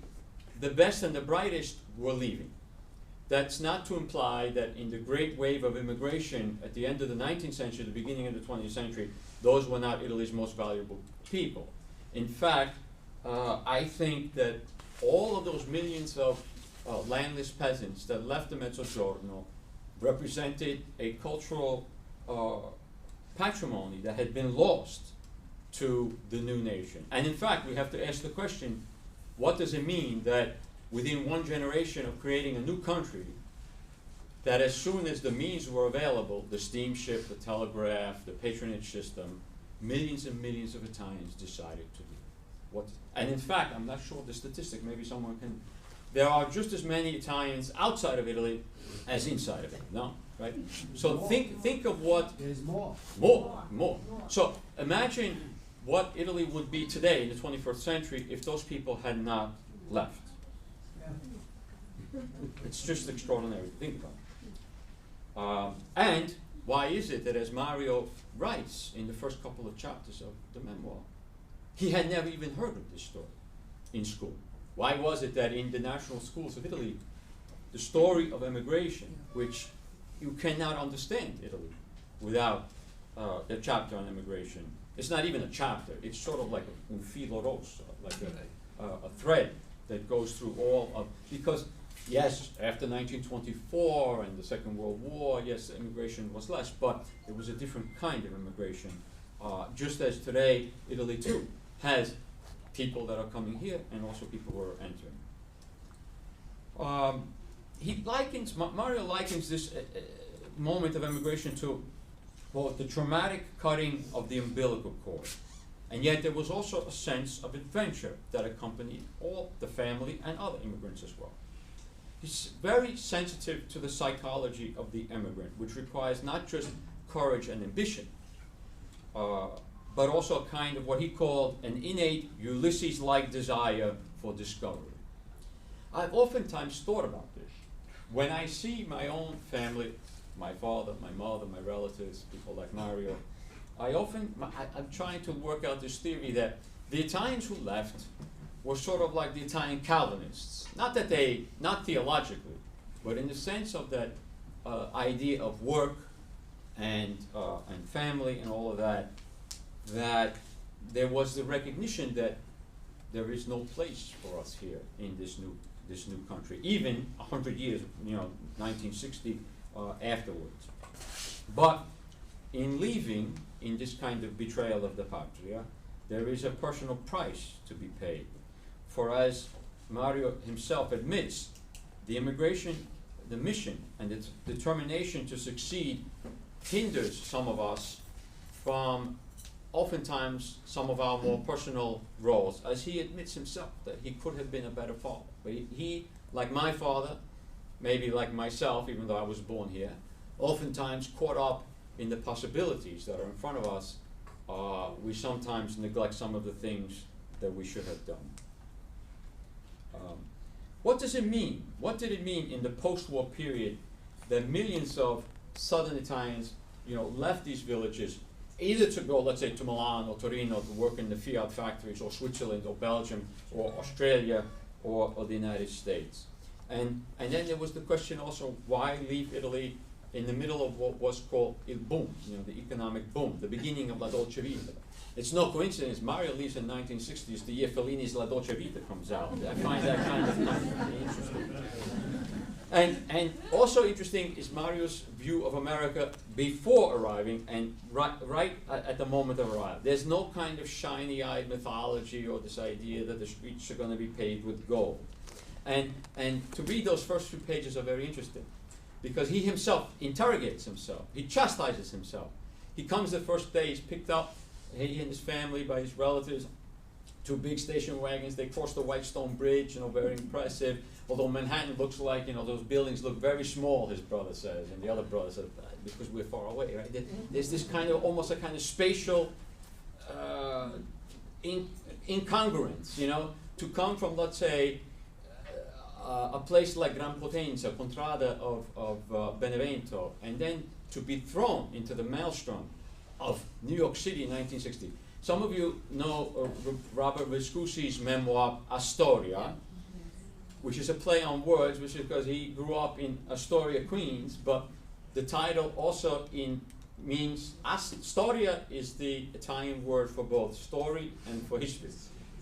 the best and the brightest were leaving. That's not to imply that in the great wave of immigration at the end of the 19th century, the beginning of the 20th century, those were not Italy's most valuable people. In fact, I think that all of those millions of landless peasants that left the Mezzogiorno represented a cultural patrimony that had been lost to the new nation. And in fact, we have to ask the question, what does it mean that within one generation of creating a new country, that as soon as the means were available, the steamship, the telegraph, the patronage system, millions and millions of Italians decided to leave? And in fact, I'm not sure of the statistic, maybe someone can, there are just as many Italians outside of Italy as inside of it, no? Right? So think of what... There's more. More. So imagine what Italy would be today in the 21st century if those people had not left. It's just extraordinary to think about. And why is it that, as Mario writes in the first couple of chapters of the memoir, he had never even heard of this story in school? Why was it that in the national schools of Italy, the story of emigration, which you cannot understand Italy without the chapter on immigration, it's not even a chapter, it's sort of like un filo rosso, like a thread that goes through all of, because yes, after 1924 and the Second World War, yes, immigration was less, but it was a different kind of immigration. Just as today, Italy too has people that are coming here and also people who are entering. Mario likens this moment of immigration to, well, the traumatic cutting of the umbilical cord. And yet there was also a sense of adventure that accompanied all the family and other immigrants as well. He's very sensitive to the psychology of the immigrant, which requires not just courage and ambition, but also a kind of what he called an innate Ulysses-like desire for discovery. I've oftentimes thought about this. When I see my own family, my father, my mother, my relatives, people like Mario, I'm trying to work out this theory that the Italians who left were sort of like the Italian Calvinists. Not theologically, but in the sense of that idea of work and family and all of that, that there was the recognition that there is no place for us here in this new country, even 100 years, 1960 afterwards. But in leaving, in this kind of betrayal of the patria, there is a personal price to be paid. For as Mario himself admits, the immigration, the mission, and its determination to succeed hinders some of us from oftentimes some of our more personal roles, as he admits himself that he could have been a better father. But he, like my father, maybe like myself, even though I was born here, oftentimes caught up in the possibilities that are in front of us, we sometimes neglect some of the things that we should have done. What does it mean? What did it mean in the post-war period that millions of southern Italians, left these villages, either to go, let's say, to Milan or Torino to work in the Fiat factories, or Switzerland or Belgium or Australia or the United States? And then there was the question also, why leave Italy in the middle of what was called il boom, the economic boom, the beginning of La Dolce Vita? It's no coincidence Mario leaves in 1960s, the year Fellini's La Dolce Vita comes out. I find that kind of interesting. And also interesting is Mario's view of America before arriving and right at the moment of arrival. There's no kind of shiny-eyed mythology or this idea that the streets are going to be paved with gold. And to read those first few pages are very interesting because he himself interrogates himself. He chastises himself. He comes the first day, he's picked up, he and his family by his relatives, 2 big station wagons. They cross the White Stone Bridge, very impressive. Although Manhattan looks like, those buildings look very small, his brother says, and the other brother says, because we're far away, right? There's this kind of, almost a kind of spatial incongruence, to come from, let's say, a place like Gran Potenza, Contrada of Benevento, and then to be thrown into the maelstrom of New York City in 1960. Some of you know Robert Viscusi's memoir, Astoria, which is a play on words, which is because he grew up in Astoria, Queens, but the title also means, Storia is the Italian word for both story and for history,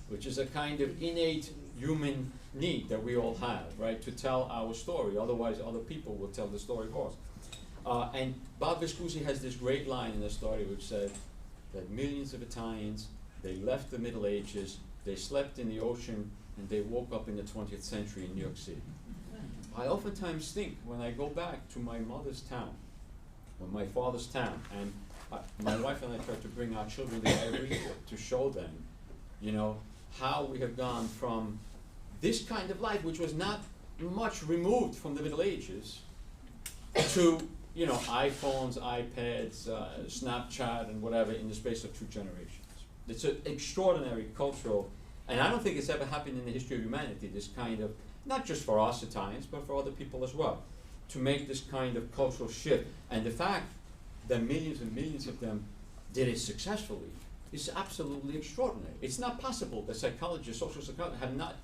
which is a kind of innate human need that we all have, right, to tell our story. Otherwise, other people will tell the story for us. And Bob Viscusi has this great line in the story which said that millions of Italians, they left the Middle Ages, they slept in the ocean, and they woke up in the 20th century in New York City. I oftentimes think when I go back to my mother's town, or my father's town, and my wife and I try to bring our children there every year to show them, how we have gone from this kind of life, which was not much removed from the Middle Ages, to iPhones, iPads, Snapchat, and whatever in the space of 2 generations. It's an extraordinary cultural, and I don't think it's ever happened in the history of humanity, this kind of, not just for us Italians, but for other people as well, to make this kind of cultural shift. And the fact that millions and millions of them did it successfully is absolutely extraordinary. It's not possible that psychologists, social psychologists have not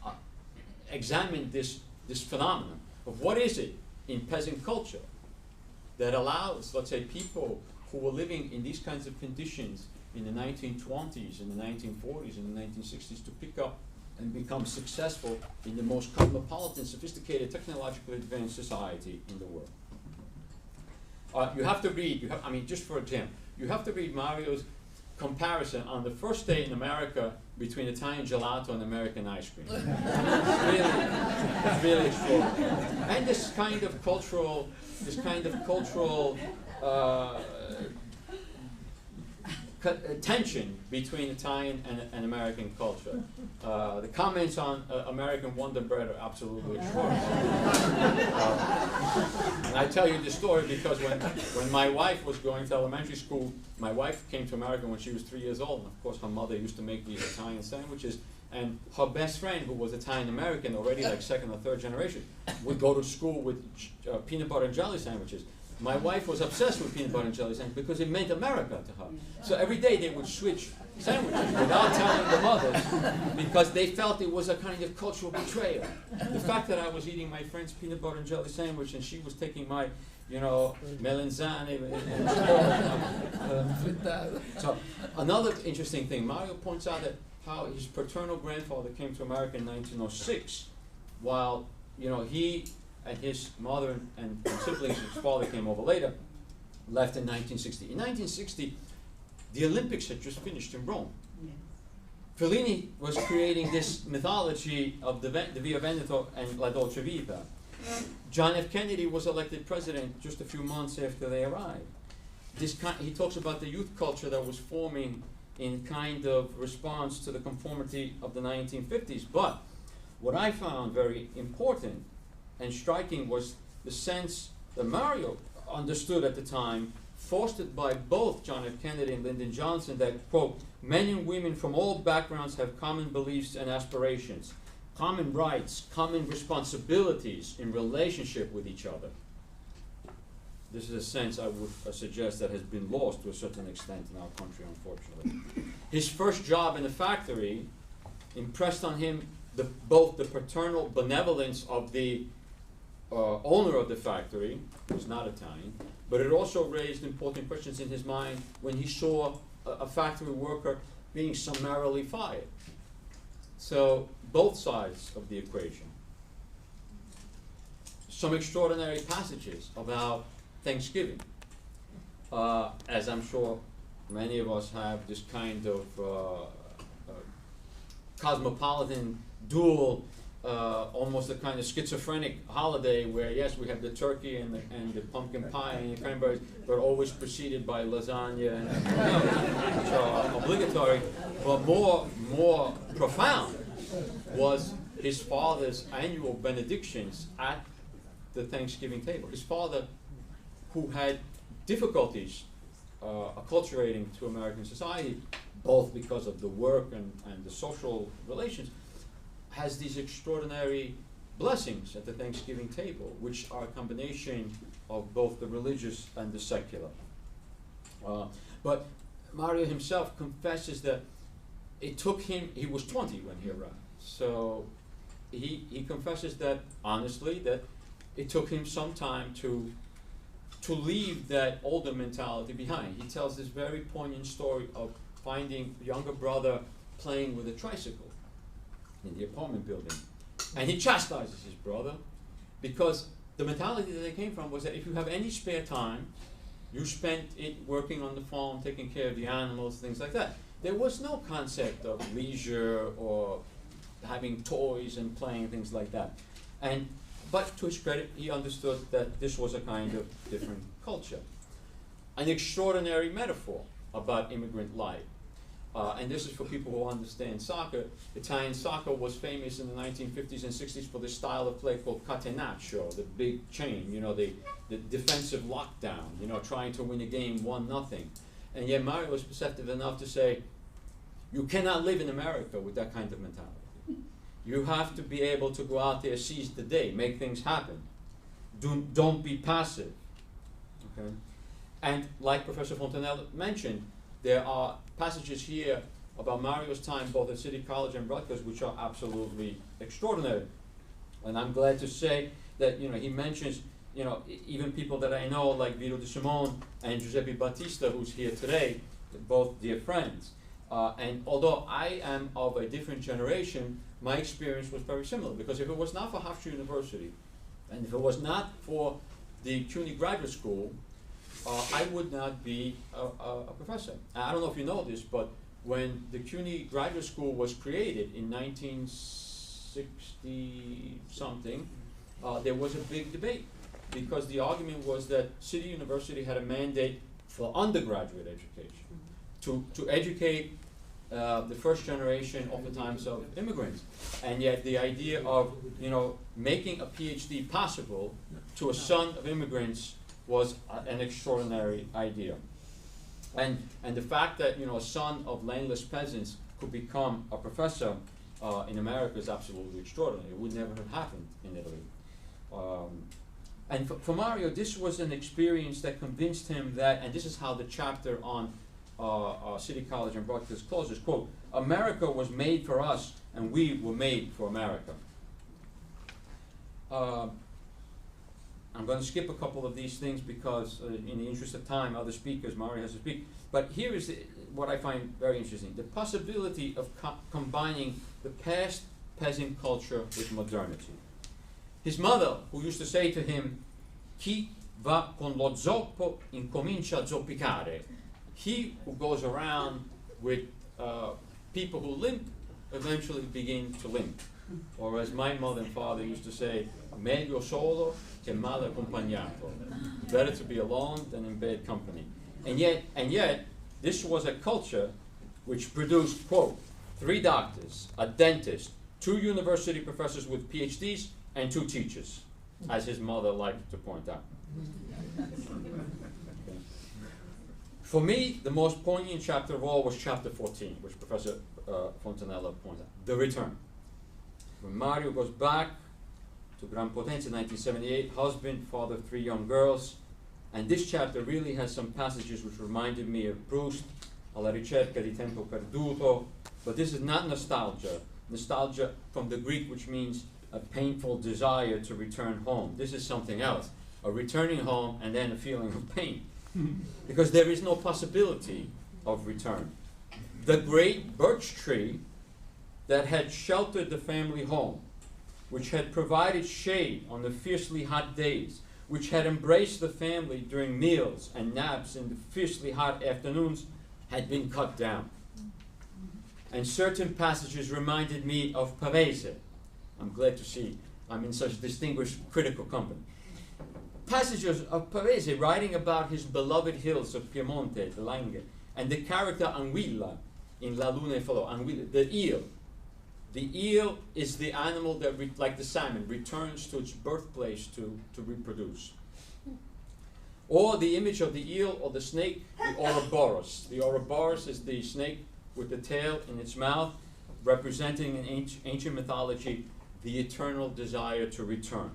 examined this phenomenon of what is it in peasant culture that allows, let's say, people who were living in these kinds of conditions in the 1920s, in the 1940s, in the 1960s to pick up and become successful in the most cosmopolitan, sophisticated, technologically advanced society in the world. You have to read, just for example, you have to read Mario's comparison on the first day in America between Italian gelato and American ice cream. It's really extraordinary. And this kind of cultural tension between Italian and American culture. The comments on American Wonder Bread are absolutely extraordinary. And I tell you this story because when my wife was going to elementary school, my wife came to America when she was 3 years old, and of course her mother used to make these Italian sandwiches, and her best friend, who was Italian American, already like 2nd or 3rd generation, would go to school with peanut butter and jelly sandwiches. My wife was obsessed with peanut butter and jelly sandwiches because it meant America to her. So every day they would switch sandwiches without telling the mothers because they felt it was a kind of cultural betrayal. The fact that I was eating my friend's peanut butter and jelly sandwich and she was taking my, melanzane so another interesting thing, Mario points out that how his paternal grandfather came to America in 1906, while he and his mother and siblings, his father came over later, left in 1960. In 1960, the Olympics had just finished in Rome. Yes. Fellini was creating this mythology of the Via Veneto and La Dolce Vita. John F. Kennedy was elected president just a few months after they arrived. He talks about the youth culture that was forming in kind of response to the conformity of the 1950s. But what I found very important and striking was the sense that Mario understood at the time, fostered by both John F. Kennedy and Lyndon Johnson, that, quote, men and women from all backgrounds have common beliefs and aspirations, common rights, common responsibilities in relationship with each other. This is a sense I would suggest that has been lost to a certain extent in our country, unfortunately. His first job in the factory impressed on him both the paternal benevolence of the owner of the factory, who was not Italian, but it also raised important questions in his mind when he saw a factory worker being summarily fired. So both sides of the equation. some extraordinary passages about Thanksgiving. As I'm sure many of us have this kind of cosmopolitan dual, almost a kind of schizophrenic holiday where, yes, we have the turkey and the pumpkin pie and the cranberries, but always preceded by lasagna and which are obligatory. But more profound was his father's annual benedictions at the Thanksgiving table. His father, who had difficulties acculturating to American society, both because of the work and the social relations, has these extraordinary blessings at the Thanksgiving table, which are a combination of both the religious and the secular. But Mario himself confesses that it took him, he was 20 when he arrived, so he confesses that, honestly, that it took him some time to leave that older mentality behind. He tells this very poignant story of finding a younger brother playing with a tricycle in the apartment building. And he chastises his brother because the mentality that they came from was that if you have any spare time, you spent it working on the farm, taking care of the animals, things like that. There was no concept of leisure or having toys and playing, things like that. But to his credit, he understood that this was a kind of different culture. An extraordinary metaphor about immigrant life. And this is for people who understand soccer. Italian soccer was famous in the 1950s and 60s for this style of play called catenaccio, the big chain, the defensive lockdown, trying to win a game 1-0. And yet Mario was perceptive enough to say, you cannot live in America with that kind of mentality. You have to be able to go out there, seize the day, make things happen. Don't be passive. Okay? And like Professor Fontanella mentioned, there are passages here about Mario's time both at City College and Rutgers which are absolutely extraordinary. And I'm glad to say that he mentions even people that I know like Vito De Simone and Giuseppe Battista, who's here today, both dear friends. And although I am of a different generation, my experience was very similar, because if it was not for Hofstra University, and if it was not for the CUNY Graduate School, I would not be a professor. I don't know if you know this, but when the CUNY Graduate School was created in 1960-something, there was a big debate, because the argument was that City University had a mandate for undergraduate education, to educate the first generation, oftentimes, of immigrants. And yet the idea of making a PhD possible to a son of immigrants was an extraordinary idea. And the fact that a son of landless peasants could become a professor in America is absolutely extraordinary. It would never have happened in Italy. And for Mario, this was an experience that convinced him that, and this is how the chapter on City College and Rutgers closes, quote, "America was made for us, and we were made for America." I'm going to skip a couple of these things because, in the interest of time, other speakers, Mario has to speak. But here is what I find very interesting: the possibility of combining the past peasant culture with modernity. His mother, who used to say to him, "Chi va con lo zoppo incomincia a zoppicare." He who goes around with people who limp eventually begin to limp. Or as my mother and father used to say, meglio solo che male accompagnato. Better to be alone than in bad company. And yet, this was a culture which produced, quote, 3 doctors, a dentist, 2 university professors with PhDs, and 2 teachers, as his mother liked to point out. For me, the most poignant chapter of all was chapter 14, which Professor Fontanella pointed out, the return. When Mario goes back to Gran Potenza in 1978, husband, father of 3 young girls, and this chapter really has some passages which reminded me of Proust, Alla ricerca di tempo perduto, but this is not nostalgia. Nostalgia from the Greek, which means a painful desire to return home. This is something else, a returning home and then a feeling of pain. Because there is no possibility of return. The great birch tree that had sheltered the family home which had provided shade on the fiercely hot days, which had embraced the family during meals and naps in the fiercely hot afternoons, had been cut down. And certain passages reminded me of Pavese. I'm glad to see I'm in such distinguished critical company. Passages of Pavese writing about his beloved hills of Piemonte, the Langhe, and the character Anguilla in La Luna e Falò, Anguilla, the eel. The eel is the animal that, like the salmon, returns to its birthplace to reproduce. Or the image of the eel or the snake, the Ouroboros. The Ouroboros is the snake with the tail in its mouth, representing in ancient mythology the eternal desire to return.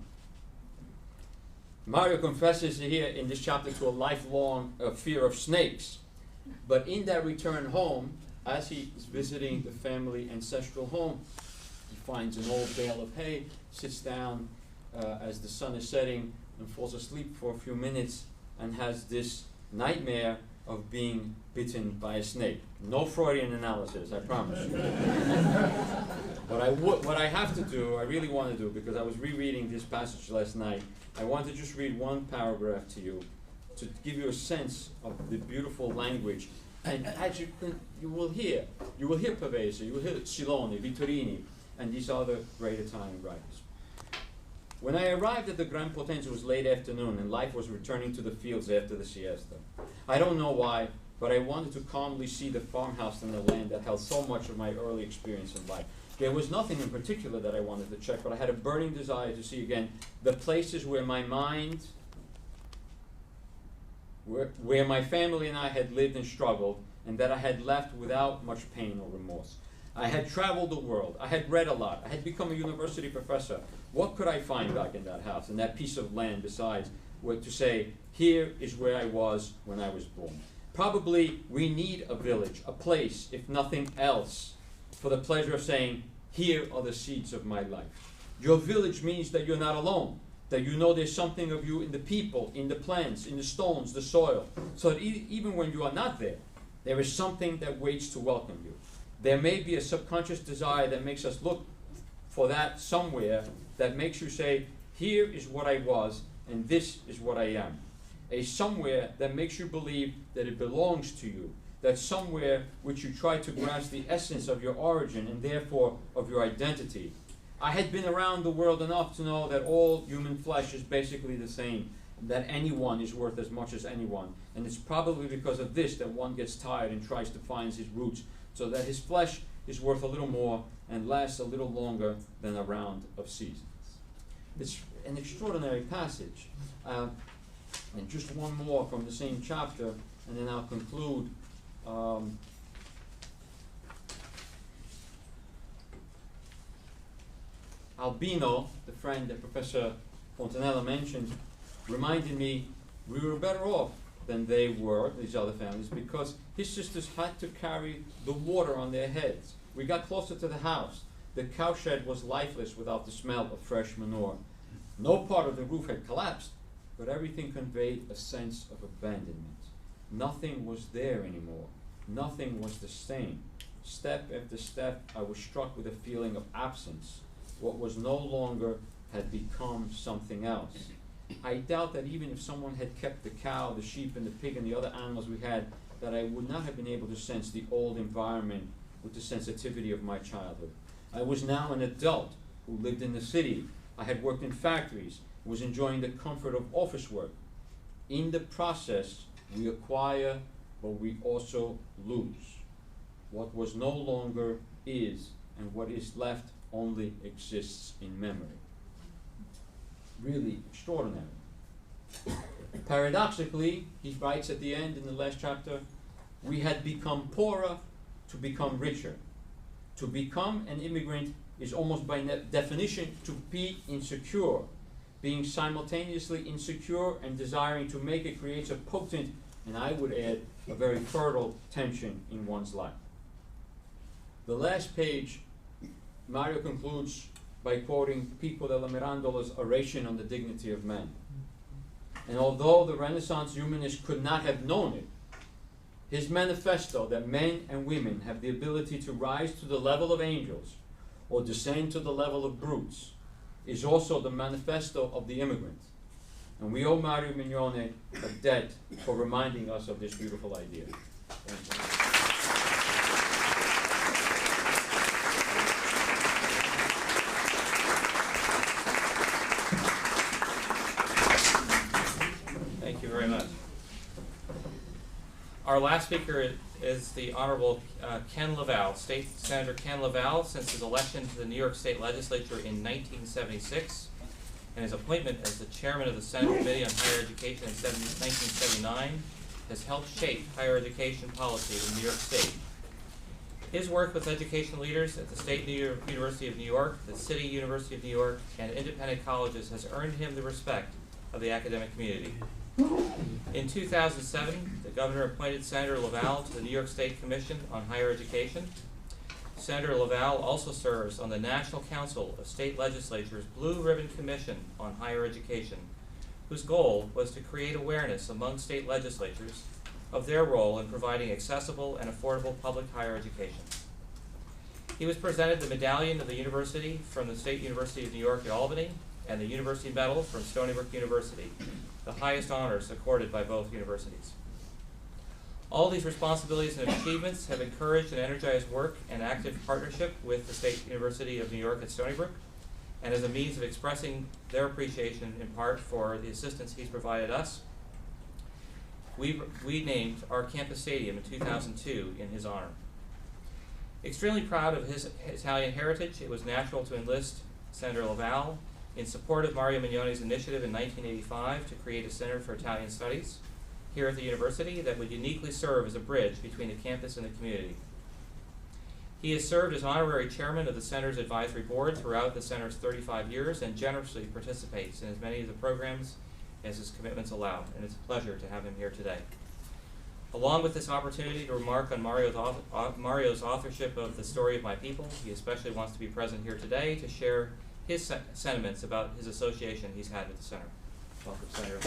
Mario confesses here in this chapter to a lifelong fear of snakes. But in that return home, as he is visiting the family ancestral home, he finds an old bale of hay, sits down as the sun is setting, and falls asleep for a few minutes, and has this nightmare of being bitten by a snake. No Freudian analysis, I promise you. What I have to do, I really want to do, because I was rereading this passage last night, I want to just read one paragraph to you to give you a sense of the beautiful language. And as you will hear Pavese, you will hear Silone, Vittorini, and these other great Italian writers. When I arrived at the Gran Potenza, it was late afternoon, and life was returning to the fields after the siesta. I don't know why, but I wanted to calmly see the farmhouse and the land that held so much of my early experience in life. There was nothing in particular that I wanted to check, but I had a burning desire to see again the places where my mind, where my family and I had lived and struggled, and that I had left without much pain or remorse. I had traveled the world. I had read a lot. I had become a university professor. What could I find back in that house, in that piece of land, besides to say, here is where I was when I was born? Probably we need a village, a place, if nothing else, for the pleasure of saying, here are the seeds of my life. Your village means that you're not alone, that you know there's something of you in the people, in the plants, in the stones, the soil, so that even when you are not there, there is something that waits to welcome you. There may be a subconscious desire that makes us look for that somewhere, that makes you say, here is what I was, and this is what I am. A somewhere that makes you believe that it belongs to you, that somewhere which you try to grasp the essence of your origin and therefore of your identity. I had been around the world enough to know that all human flesh is basically the same, that anyone is worth as much as anyone. And it's probably because of this that one gets tired and tries to find his roots, so that his flesh is worth a little more and lasts a little longer than a round of seasons. It's an extraordinary passage. And just one more from the same chapter, and then I'll conclude. Albino, the friend that Professor Fontanella mentioned, reminded me we were better off than they were, these other families, because his sisters had to carry the water on their heads. We got closer to the house. The cowshed was lifeless without the smell of fresh manure. No part of the roof had collapsed, but everything conveyed a sense of abandonment. Nothing was there anymore. Nothing was the same. Step after step, I was struck with a feeling of absence. What was no longer had become something else. I doubt that even if someone had kept the cow, the sheep, and the pig, and the other animals we had, that I would not have been able to sense the old environment with the sensitivity of my childhood. I was now an adult who lived in the city. I had worked in factories, was enjoying the comfort of office work. In the process, we acquire, but we also lose. What was no longer is, and what is left only exists in memory. Really extraordinary. Paradoxically, he writes at the end in the last chapter, we had become poorer to become richer. To become an immigrant is almost by definition to be insecure. Being simultaneously insecure and desiring to make it creates a potent, and I would add, a very fertile tension in one's life. The last page, Mario concludes by quoting Pico della Mirandola's oration on the dignity of man. And although the Renaissance humanist could not have known it, his manifesto that men and women have the ability to rise to the level of angels or descend to the level of brutes is also the manifesto of the immigrant. And we owe Mario Mignone a debt for reminding us of this beautiful idea. Thank you. Thank you very much. Our last speaker is the Honorable Ken Lavalle, State Senator Ken Lavalle, since his election to the New York State Legislature in 1976 and his appointment as the chairman of the Senate Committee on Higher Education in 1979 has helped shape higher education policy in New York State. His work with education leaders at the State University of New York, the City University of New York, and independent colleges has earned him the respect of the academic community. In 2007, the governor appointed Senator Lavalle to the New York State Commission on Higher Education. Senator Lavalle also serves on the National Council of State Legislatures' Blue Ribbon Commission on Higher Education, whose goal was to create awareness among state legislatures of their role in providing accessible and affordable public higher education. He was presented the Medallion of the University from the State University of New York at Albany and the University Medal from Stony Brook University, the highest honors accorded by both universities. All these responsibilities and achievements have encouraged and energized work and active partnership with the State University of New York at Stony Brook, and as a means of expressing their appreciation in part for the assistance he's provided us, we named our campus stadium in 2002 in his honor. Extremely proud of his Italian heritage, it was natural to enlist Senator Lavalle in support of Mario Mignone's initiative in 1985 to create a Center for Italian Studies here at the university that would uniquely serve as a bridge between the campus and the community. He has served as honorary chairman of the Center's advisory board throughout the Center's 35 years and generously participates in as many of the programs as his commitments allow, and it's a pleasure to have him here today. Along with this opportunity to remark on Mario's authorship of The Story of My People, he especially wants to be present here today to share his sentiments about his association he's had with the Center. Welcome, Senator.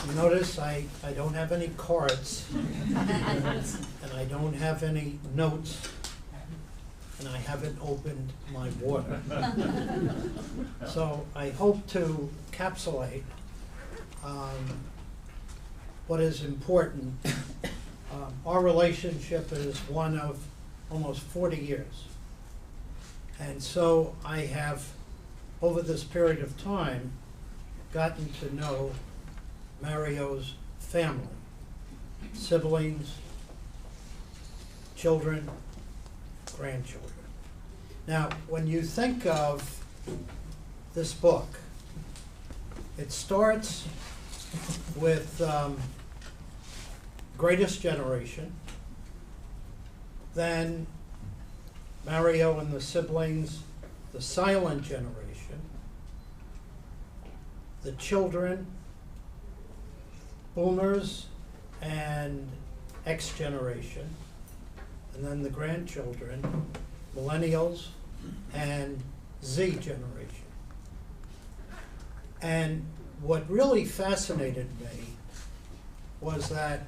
You notice I don't have any cards, and I don't have any notes, and I haven't opened my water. So I hope to encapsulate what is important. Our relationship is one of almost 40 years. And so I have, over this period of time, gotten to know Mario's family, siblings, children, grandchildren. Now, when you think of this book, it starts with Greatest Generation, then Mario and the siblings, the silent generation, the children, boomers and X generation, and then the grandchildren, millennials and Z generation. And what really fascinated me was that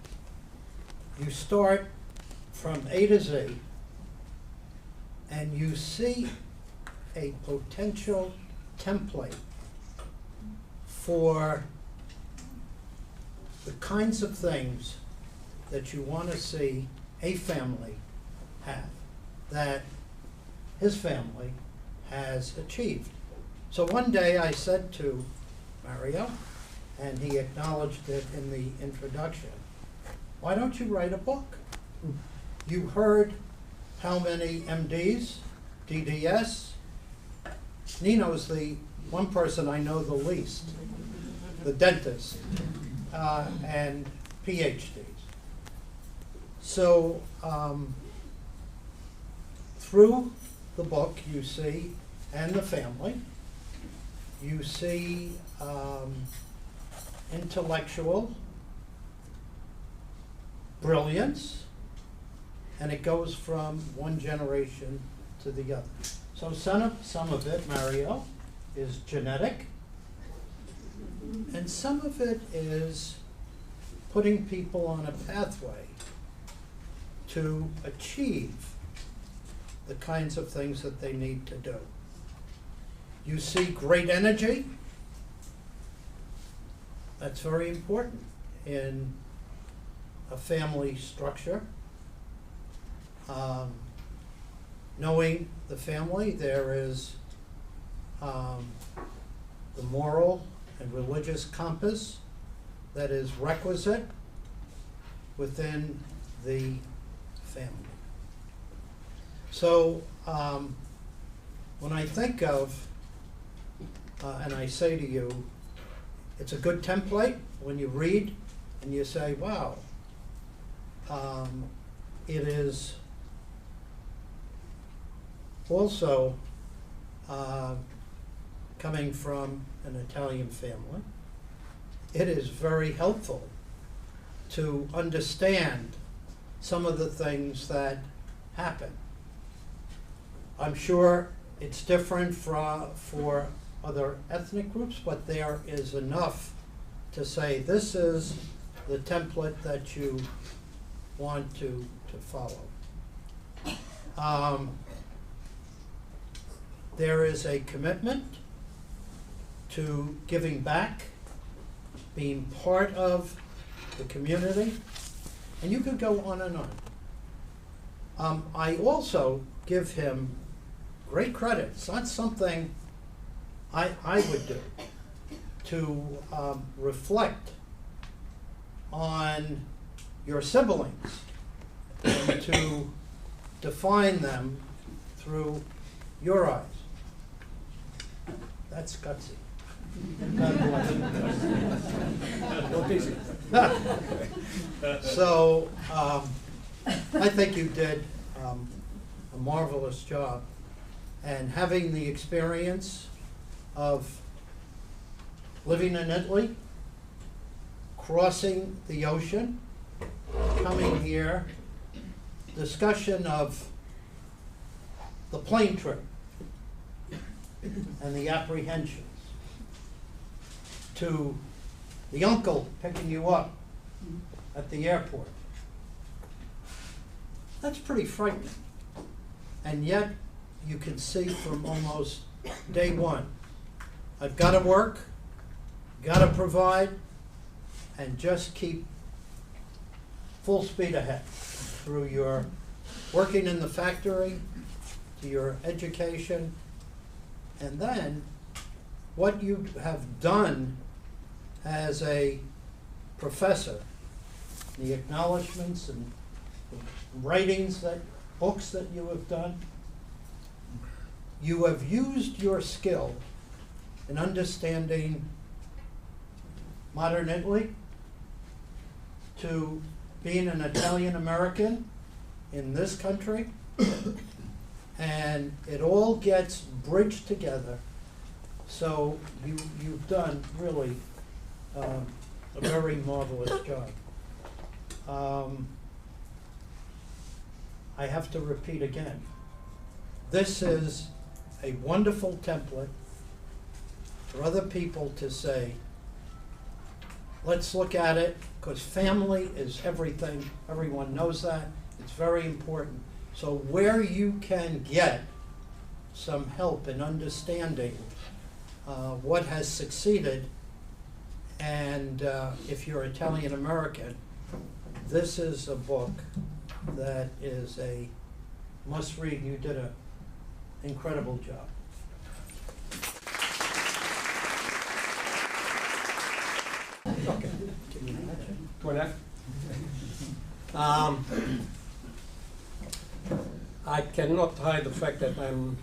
you start from A to Z and you see a potential template for the kinds of things that you want to see a family have, that his family has achieved. So one day I said to Mario, and he acknowledged it in the introduction, why don't you write a book? You heard how many MDs, DDS, Nino's the one person I know the least, the dentist, and PhDs. So through the book you see, and the family, you see intellectual brilliance, and it goes from one generation to the other. So some of it, Mario, is genetic, and some of it is putting people on a pathway to achieve the kinds of things that they need to do. You see great energy. That's very important in a family structure. Knowing the family, there is the moral and religious compass that is requisite within the family. So when I think of, and I say to you, it's a good template when you read and you say, wow, it is also coming from an Italian family. It is very helpful to understand some of the things that happen. I'm sure it's different for other ethnic groups, but there is enough to say this is the template that you want to follow. There is a commitment to giving back, being part of the community, and you could go on and on. I also give him great credit. It's not something I would do, to reflect on your siblings and to define them through your eyes. That's gutsy. God bless you. Not easy. So I think you did a marvelous job, and having the experience of living in Italy, crossing the ocean, coming here, discussion of the plane trip and the apprehensions, to the uncle picking you up at the airport. That's pretty frightening. And yet, you can see from almost day one, I've got to work, got to provide, and just keep full speed ahead through your working in the factory, to your education, and then what you have done as a professor, the acknowledgments and the writings, books that you have done. You have used your skill in understanding modern Italy, to being an Italian American in this country, and it all gets bridged together. So you've done really a very marvelous job. I have to repeat again, this is a wonderful template for other people to say, let's look at it, because family is everything. Everyone knows that. It's very important. So where you can get some help in understanding what has succeeded, and if you're Italian American, this is a book that is a must read. You did an incredible job. Okay. Give me that. 2.5. I cannot hide the fact that I'm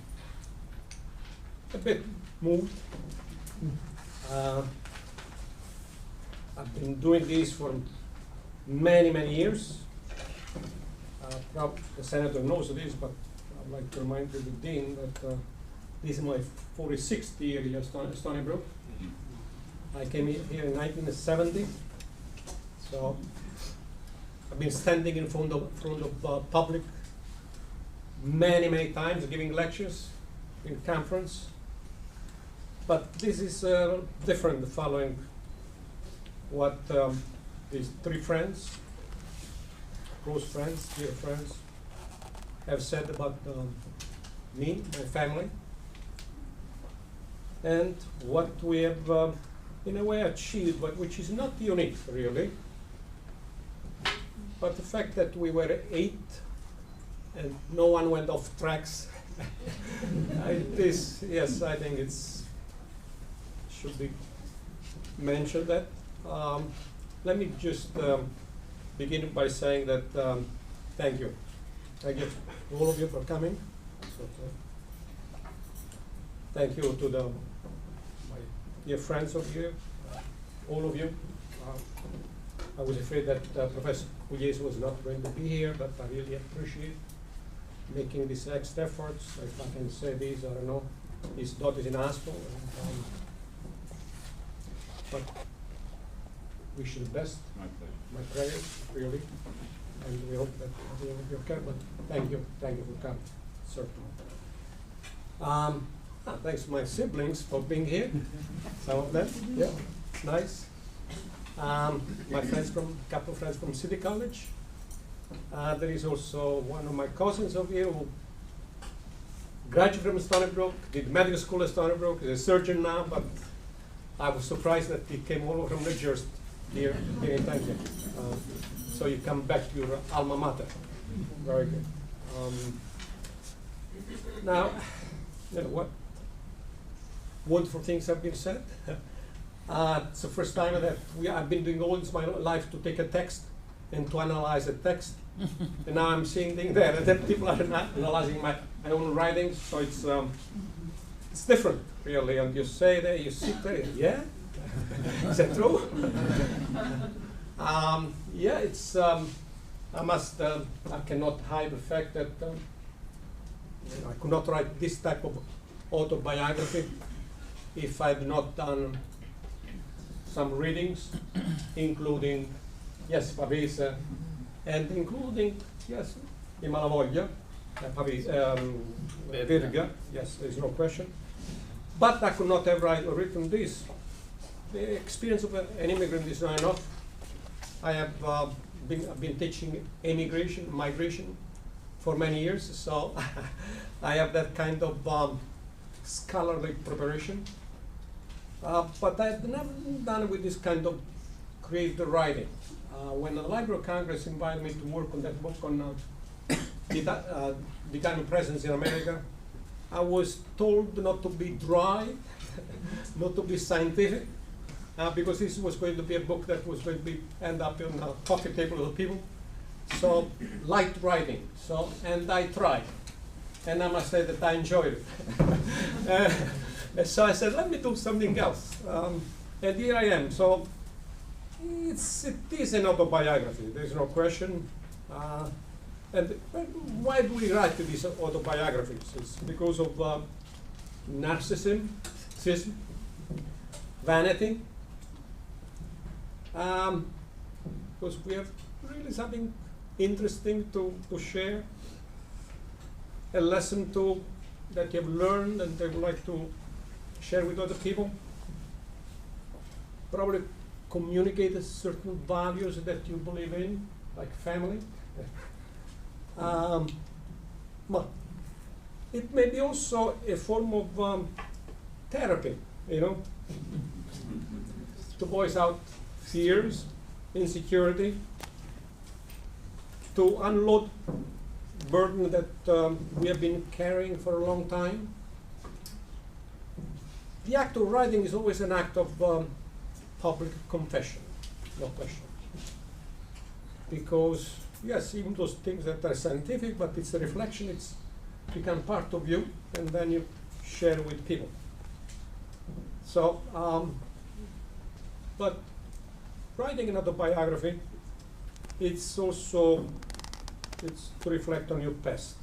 a bit moved. I've been doing this for many, many years. Probably the senator knows this, but I'd like to remind the dean that this is my 46th year here at Stony Brook. I came here in 1970, so I've been standing in front of public many, many times, giving lectures in conference. But this is different, following what these three friends close friends, dear friends, have said about me, my family, and what we have, in a way, achieved, but which is not unique, really. But the fact that we were 8 and no one went off tracks, yes, I think it's should be mentioned that. Let me just begin by saying that thank you. Thank you to all of you for coming. Thank you to my dear friends of here, all of you. I was afraid that Professor Pugliese was not going to be here, but I really appreciate making these extra efforts. If I can say this, I don't know. His daughter is in hospital. But wish you the best. My pleasure. My prayers, really. And we hope that everything will be okay. But thank you for coming, certainly. Thanks to my siblings for being here. Some of them, yeah, nice. My friends a couple of friends from City College. There is also one of my cousins of here who graduated from Stony Brook, did medical school at Stony Brook, is a surgeon now, but I was surprised that he came all over from New Jersey here in Italia. So you come back to your alma mater. Very good. Now, you know what? Wonderful things have been said. It's the first time that I've been doing all this my life to take a text and to analyze a text. And now I'm seeing things there that people are analyzing my own writings, so it's different, really. And you say there, you sit there, yeah? Is that true? Yeah, it's, I cannot hide the fact that I could not write this type of autobiography if I had not done some readings, including, yes, Pavese, and including, yes, I Malavoglia, Virga, yes, there's no question. But I could not have written this. The experience of an immigrant is not enough. I have been teaching migration for many years, so I have that kind of scholarly preparation. But I've never done it with this kind of creative writing. When the Library of Congress invited me to work on that book on declining presence in America, I was told not to be dry, not to be scientific, because this was going to be a book that was going to end up on the coffee table of the people. So light writing. And I tried, and I must say that I enjoyed it. So I said, let me do something else, and here I am. So it is an autobiography. There's no question. And why do we write these autobiographies? It's because of narcissism, vanity. Because we have really something interesting to share, a lesson that you have learned and they would like to share with other people. Probably communicate certain values that you believe in, like family. But it may be also a form of therapy, to voice out fears, insecurity, to unload burden that we have been carrying for a long time. The act of writing is always an act of public confession, no question. Because, yes, even those things that are scientific, but it's a reflection, it's become part of you, and then you share with people. So, but writing an autobiography, it's to reflect on your past.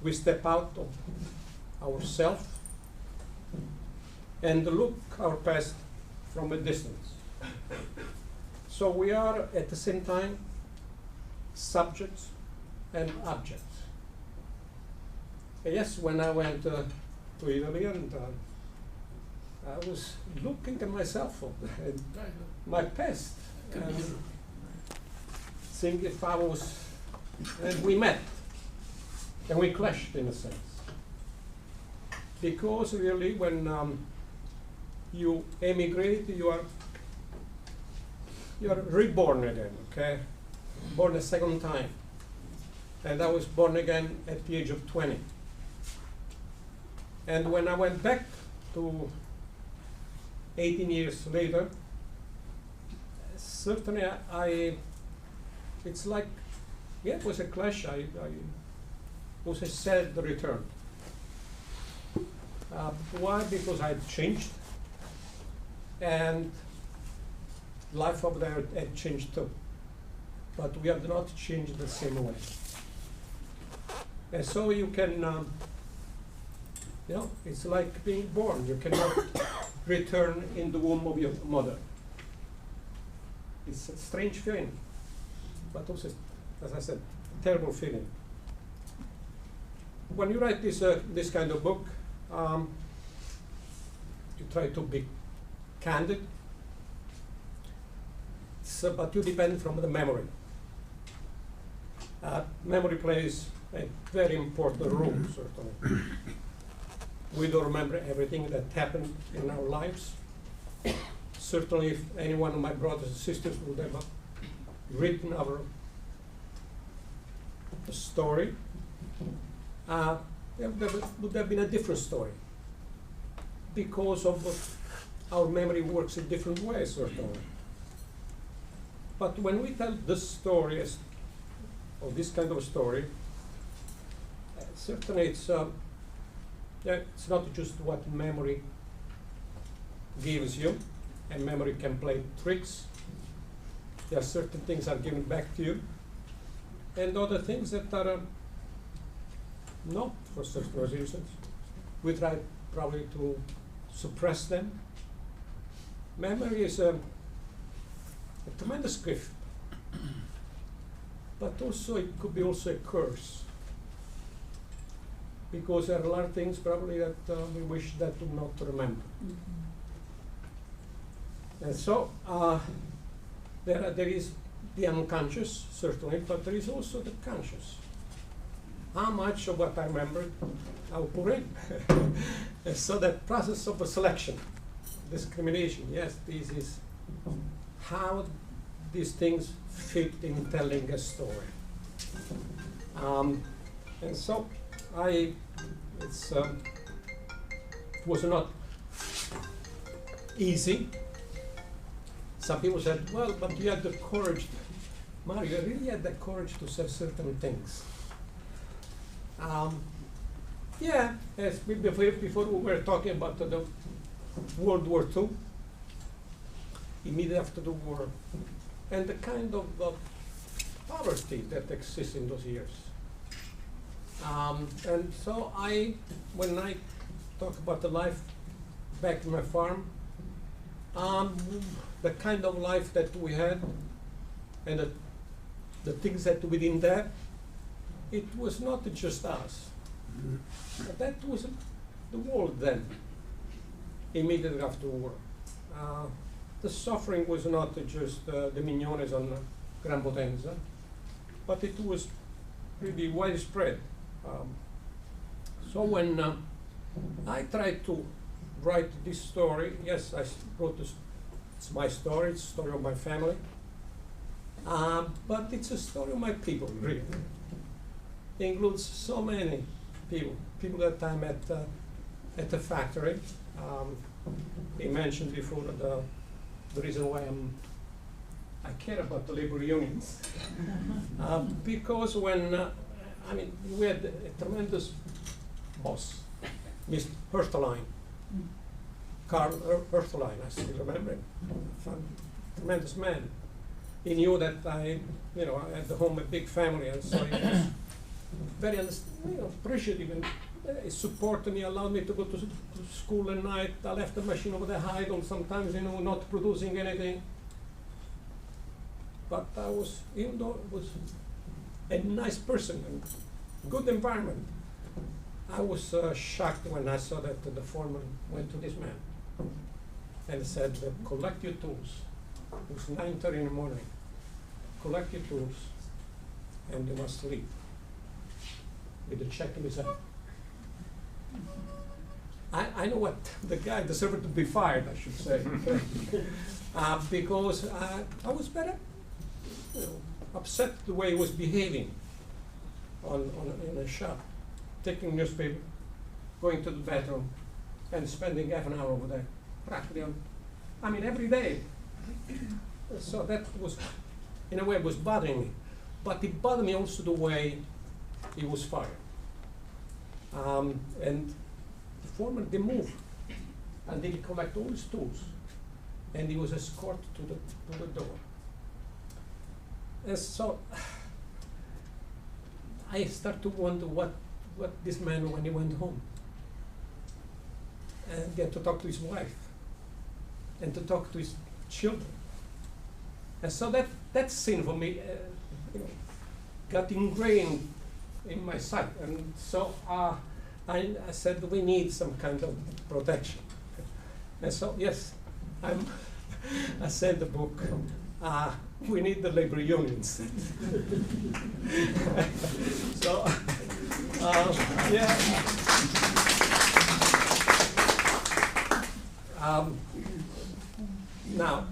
We step out of ourselves and look our past from a distance. So we are at the same time subjects and objects. Yes, when I went to Italy, and I was looking at myself and my past. think if I was, and we met, and we clashed in a sense. Because really when you emigrate, you are reborn again, okay? Born a second time. And I was born again at the age of 20. And when I went back to 18 years later, certainly it's like, yeah, it was a clash. It was a sad return. Why? Because I had changed, and life over there had changed too. But we have not changed the same way. And so you can, it's like being born. You cannot return in the womb of your mother. It's a strange feeling, but also, as I said, terrible feeling. When you write this kind of book, you try to be candid, but you depend from the memory. Memory plays a very important role, certainly. We don't remember everything that happened in our lives. Certainly, if any one of my brothers and sisters would have written our story, there would have been a different story. Because of our memory works in different ways, certainly. But when we tell this story, or this kind of story, certainly it's not just what memory gives you, and memory can play tricks. There are certain things that are given back to you, and other things that are not for certain reasons. We try probably to suppress them. Memory is a tremendous gift, but also it could be also a curse, because there are a lot of things probably that we wish that to not remember. And so there is the unconscious, certainly, but there is also the conscious. How much of what I remember I'll put in? And so that process of selection, discrimination, yes, this is how these things fit in telling a story. And so it was not easy. Some people said, well, but you had the courage. Mario, you really had the courage to say certain things. Yeah, as before we were talking about the World War II, immediately after the war, and the kind of poverty that exists in those years. And so when I talk about the life back in my farm, the kind of life that we had, and the things that we didn't have, it was not just us. But that was the world then, immediately after the war. The suffering was not just the Mignones on Gran Potenza, but it was really widespread. So when I tried to write this story, yes, I wrote this, it's my story, it's the story of my family, but it's a story of my people, really. It includes so many people that I met at the factory. He mentioned before the reason why I care about the labor unions. Because when, we had a tremendous boss, Mr. Hertelein, Karl Hertelein, I still remember him, tremendous man. He knew that I had at home a big family, and so he was very appreciative, and he supported me, allowed me to go to school at night. I left the machine over there idle, sometimes not producing anything. But I was, even though it was a nice person and good environment, I was shocked when I saw that the foreman went to this man and said, collect your tools. It was 9:30 in the morning. collect your tools, and you must leave with a check in his hand. I know what the guy deserved to be fired, I should say, because I was very upset the way he was behaving in a shop, taking newspaper, going to the bathroom, and spending half an hour over there, practically every day. So that was, in a way, it was bothering me. But it bothered me also the way he was fired. And the foreman, they moved, and they collect all his tools, and he was escorted to the door. And so I start to wonder what this man, when he went home, and get to talk to his wife, and to talk to his children. And so that scene for me got ingrained in my sight. And so I said, we need some kind of protection. And so, yes, I said the book, we need the labor unions. So, yeah. Now,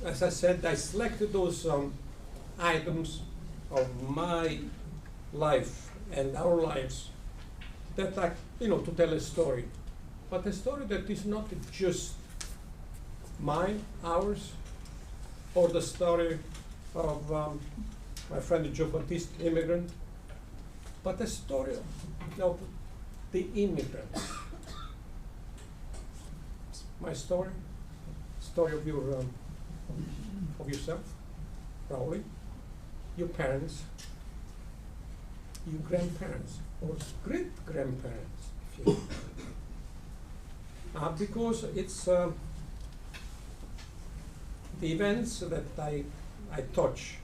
as I said, I selected those items of my life and our lives that to tell a story, but a story that is not just mine, ours, or the story of my friend Joe Baptiste, immigrant, but a story of the immigrants. My story of yourself, probably, your parents, your grandparents, or great-grandparents, if you because it's the events that I touch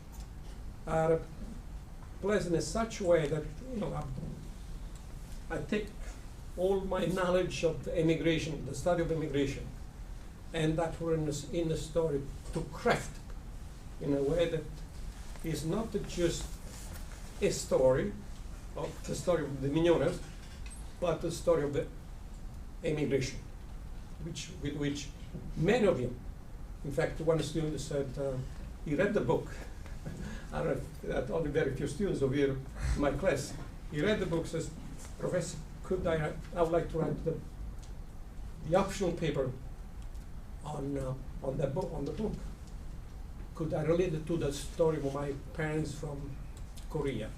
are placed in such a way that I take all my knowledge of the immigration, the study of immigration, and that we're in the story to craft in a way that is not just a story of the story of the Mignones, but the story of the immigration, with which many of you, in fact, one student said he read the book. I had only very few students over here in my class. He read the book, says, Professor, I would like to write the optional paper on the book. Could I relate it to the story of my parents from Korea?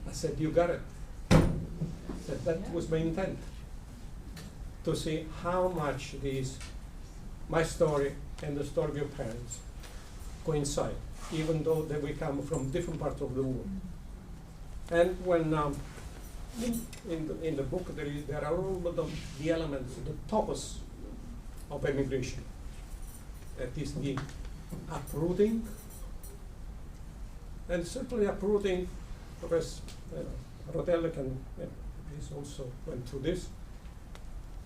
I said, you got it. That was my intent, to see how much my story and the story of your parents coincide, even though we come from different parts of the world. And when in the book there are all of the elements, the topos of immigration. That is the uprooting, and certainly uprooting, Professor Rotella is also went through this.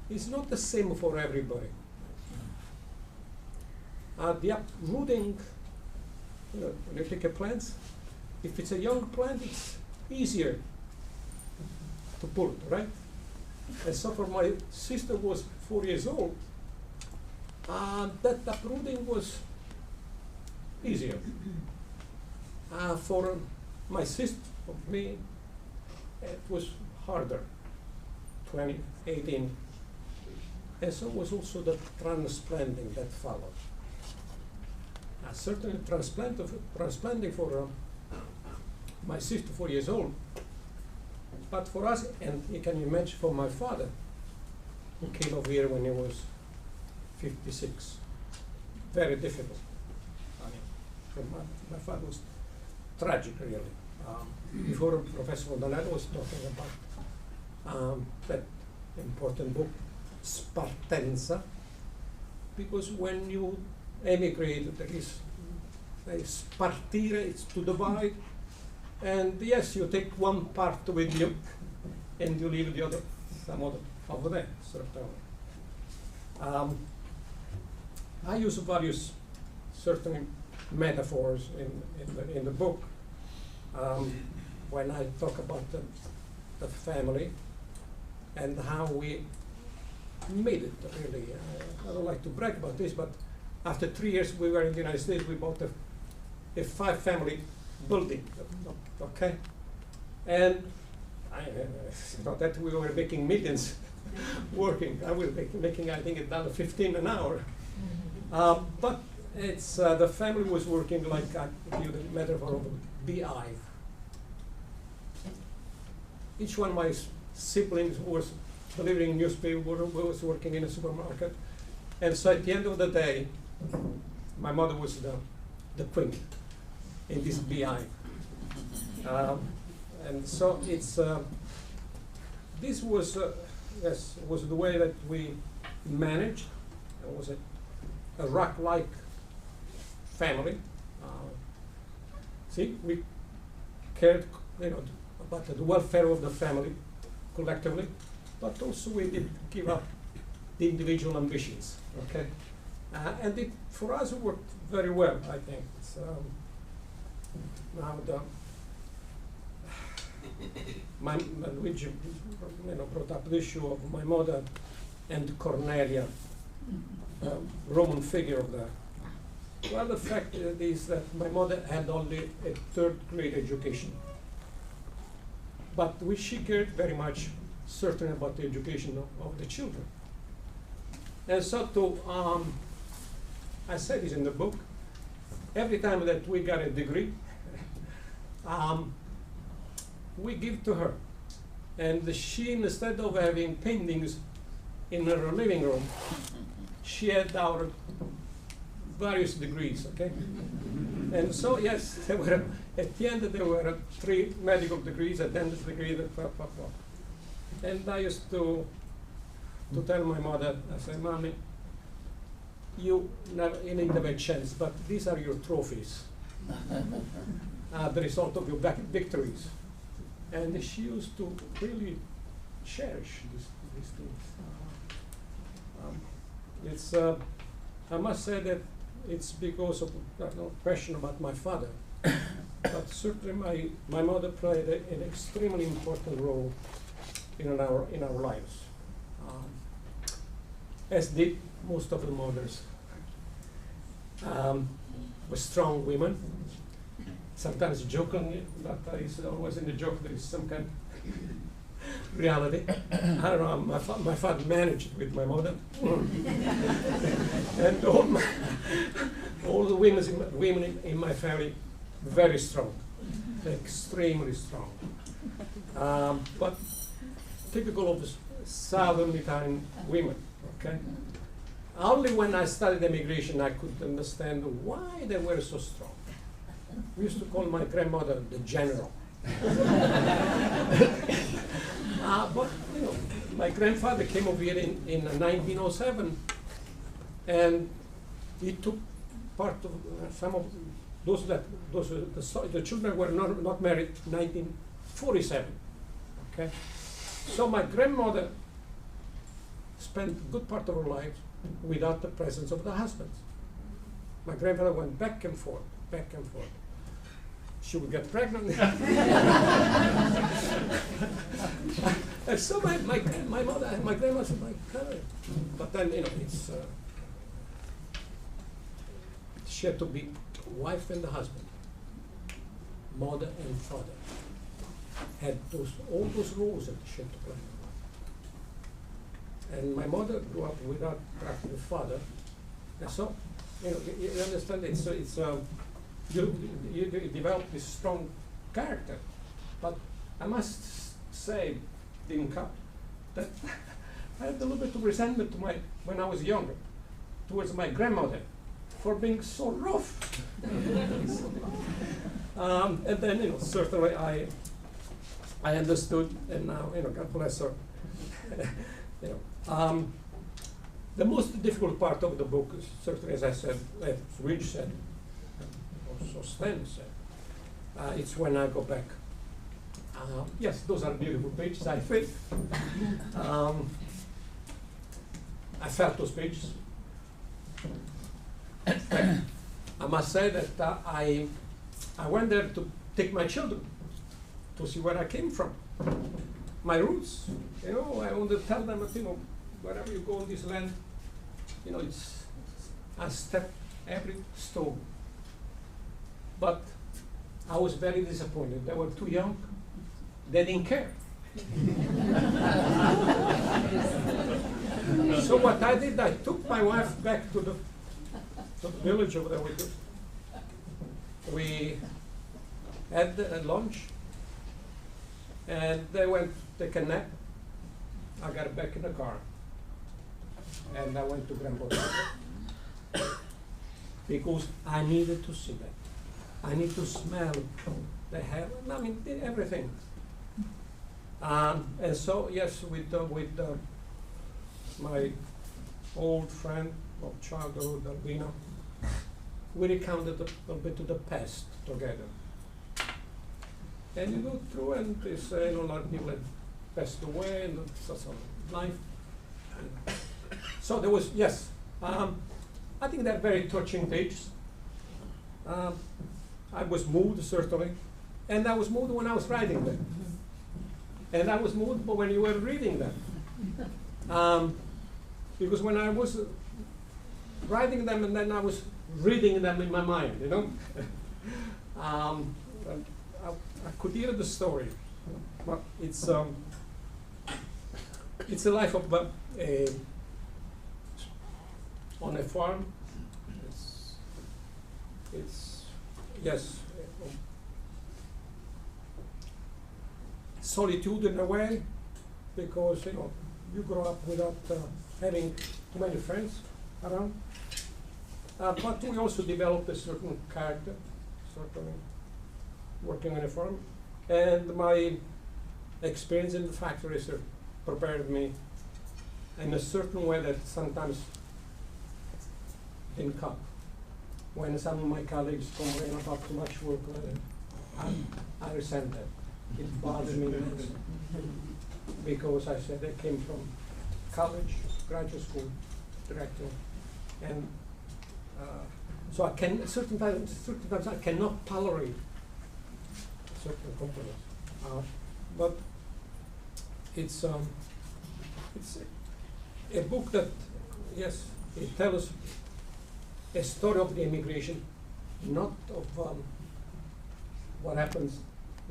It's not the same for everybody. The uprooting, when you take a plant, if it's a young plant, it's easier to pull it, right? And so for my sister was 4 years old, that uprooting was easier. For my sister, for me, it was harder, 20, 18. And so was also the transplanting that followed. Certainly transplanting for my sister, 4 years old, but for us, and you can imagine for my father, who came over here when he was 56, very difficult. For my father was tragic, really. Before Professor Fontanella was talking about that important book, Spartenza, because when you emigrate, there is a spartire, it's to divide, and yes, you take one part with you, and you leave the other, some other over there, certainly. I use various, certainly, metaphors in the book. When I talk about the family and how we made it, really. I don't like to brag about this, but after 3 years we were in the United States, we bought a 5-family building, okay? And it's not that we were making millions working. I was making I think, $1.15 an hour. But it's the family was working like I give the metaphor of a beehive. Each one of my siblings was delivering newspaper, was working in a supermarket, and so at the end of the day, my mother was the queen in this beehive. And so it's this was was the way that we managed. It was a rock-like family. See, we cared, about the welfare of the family collectively, but also we did give up the individual ambitions. Okay, and it for us it worked very well. I think it's, now my Luigi, brought up the issue of my mother and Cornelia, Roman figure of that. Well, the fact is that my mother had only a 3rd grade education, but she cared very much, certainly, about the education of the children. And so I say this in the book, every time that we got a degree, we give to her. And she, instead of having paintings in her living room, she had our various degrees, okay? And so, yes, there were, at the end there were 3 medical degrees, a dentist degree, and I used to tell my mother, I said, Mommy, you didn't have a chance, but these are your trophies, the result of your victories. And she used to really cherish these things. It's, I must say that it's because of no question about my father, but certainly my mother played an extremely important role in our lives, as did most of the mothers. Were strong women. Sometimes joking, but it's always in the joke there is some kind of reality. I don't know, my father managed with my mother. And all the women in my family, very strong, extremely strong. But typical of Southern Italian women, okay? Only when I studied immigration I could understand why they were so strong. We used to call my grandmother the general. But my grandfather came over here in 1907, and he took part of some of the children were not married in 1947. Okay, so my grandmother spent a good part of her life without the presence of the husband. My grandfather went back and forth, back and forth. She would get pregnant. And so my mother, my grandma said, my God. But then, it's, she had to be wife and the husband, mother and father. Had all those roles that she had to play. And my mother grew up without a father. And so, you understand, you develop this strong character. But I must say, Dean Cup, that I had a little bit of resentment when I was younger towards my grandmother for being so rough. And then, certainly I understood, and now, God bless her. The most difficult part of the book is certainly, as I said, as Rich said, also Stan said, it's when I go back. Yes, those are beautiful pages, I think. I felt those pages. I must say that I went there to take my children to see where I came from, my roots. You know, I want to tell them that, you know, wherever you go in this land, you know, it's I step every stone. But I was very disappointed. They were too young. They didn't care. So what I did, I took my wife back to the village over there. We had lunch, and they went to take a nap. I got back in the car, and I went to Grandpa because I needed to see that. I need to smell the hair. I mean, everything. And so, yes, with my old friend of childhood, Albino, we recounted a little bit of the past together. And you go through, and they say, you know, a lot of people had passed away, and that's sort of life. And so there was, yes, I think they're very touching pages. I was moved, certainly, and I was moved when I was writing them. And I was moved when you were reading them. Because when I was writing them, and then I was reading them in my mind, you know. I could hear the story, but it's a life of on a farm. It's yes, solitude in a way, because you know you grow up without having too many friends around. But we also developed a certain character, certainly working on a farm, and my experience in the factories prepared me in a certain way that sometimes didn't come. When some of my colleagues complain about too much work, I resent that. It bothers me because I said I came from college, graduate school, director, and so I can certain times I cannot tolerate certain complaints. But it's a book that, yes, it tells a story of the immigration, not of what happens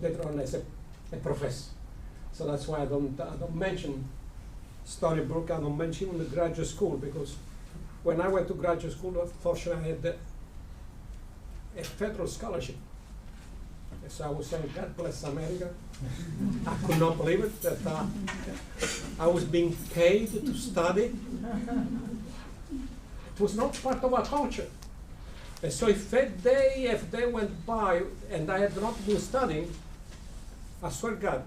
later on as a professor. So that's why I don't mention storybook. I don't mention even the graduate school, because when I went to graduate school, unfortunately, I had a federal scholarship. So I was saying, God bless America. I could not believe it, that I was being paid to study. It was not part of our culture. And so if day went by and I had not been studying, I swear to God,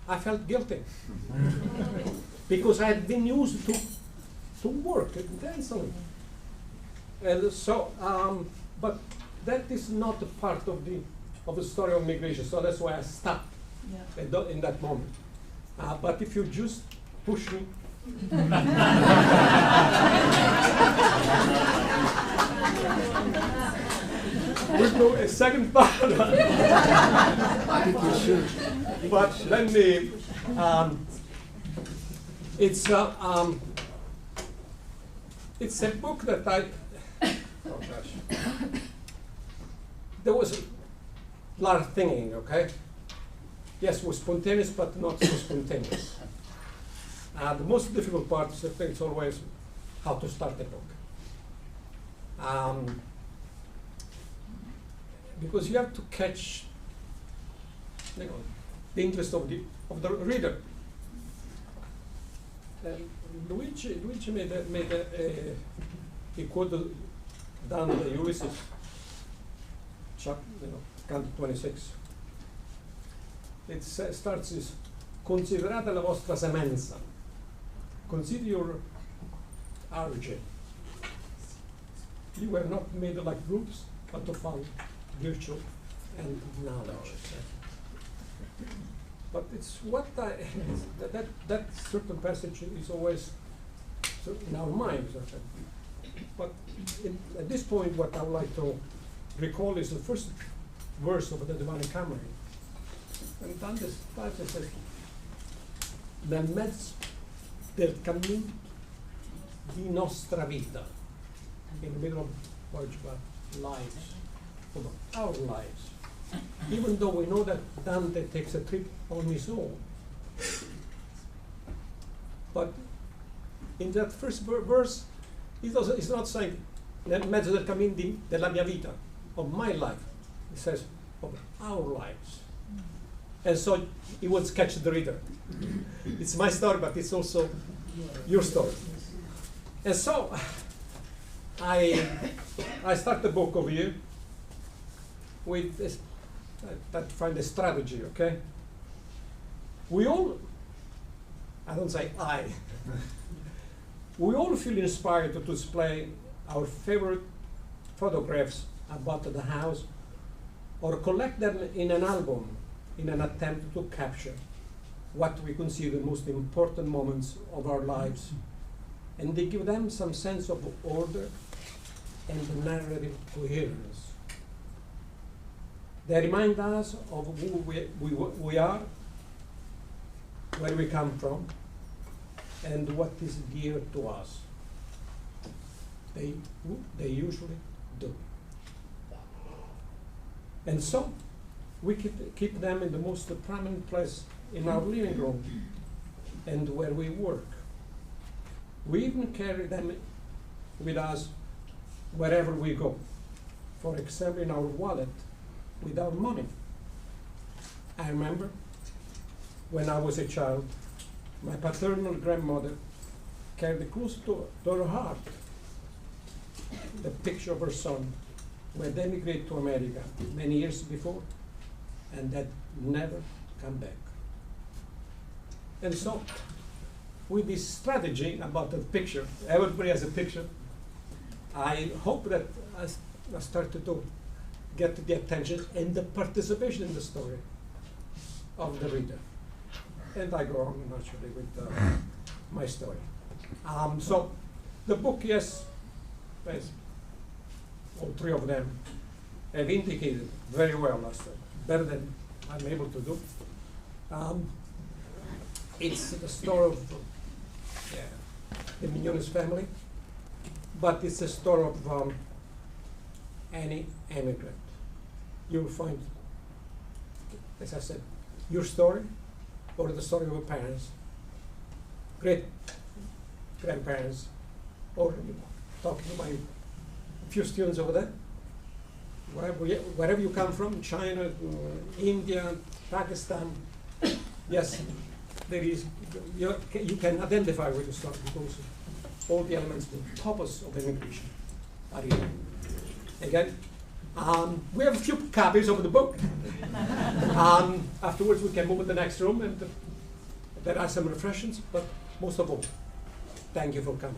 I felt guilty. Because I had been used to work intensely. And so, but that is not a part of the story of migration, so that's why I stopped in that moment. But if you just push me, we'll do a second part. I think you should. But let me, it's a book that oh gosh. There was a lot of thinking, okay? Yes, it was spontaneous, but not so spontaneous. The most difficult part is, I think, it's always how to start a book. Because you have to catch, you know, the interest of the reader. Luigi made he quoted down the Ulysses, chapter, Canto 26. It starts as, considerate la vostra semenza. Consider your origin. You were not made like groups, but to find virtue and knowledge. But it's what that certain passage is always in our minds. But at this point, what I would like to recall is the first verse of the Divine Comedy. And Dante says, nel mezzo del cammin di nostra vita, in the middle of words about lives, of our lives. Even though we know that Dante takes a trip on his own. But in that first verse, he's not saying nel mezzo del cammin della mia vita, of my life. He says of our lives. And so he wants to catch the reader. It's my story, but it's also your story. And so I start the book over here with this, I find a strategy, okay? We all, I don't say I, we all feel inspired to display our favorite photographs about the house or collect them in an album in an attempt to capture what we consider the most important moments of our lives, and they give them some sense of order and narrative coherence. They remind us of who we are, where we come from, and what is dear to us. They usually do. And so, we keep them in the most prominent place in our living room and where we work. We even carry them with us wherever we go. For example, in our wallet with our money. I remember when I was a child, my paternal grandmother carried close to her heart the picture of her son who had emigrated to America many years before and had never come back. And so, with this strategy about the picture, everybody has a picture, I hope that I started to get the attention and the participation in the story of the reader. And I go on naturally with my story. So, the book, yes, all three of them have indicated very well last time, better than I'm able to do. It's the story of the Mignone's family, but it's a story of any immigrant. You'll find, as I said, your story or the story of your parents, great grandparents, or talking to my few students over there, wherever you come from, China, India, Pakistan, yes, there is, you can identify with the story because all the elements, the purpose of immigration are here. Again, we have a few copies of the book. Afterwards, we can move to the next room, and there are some refreshments, but most of all, thank you for coming.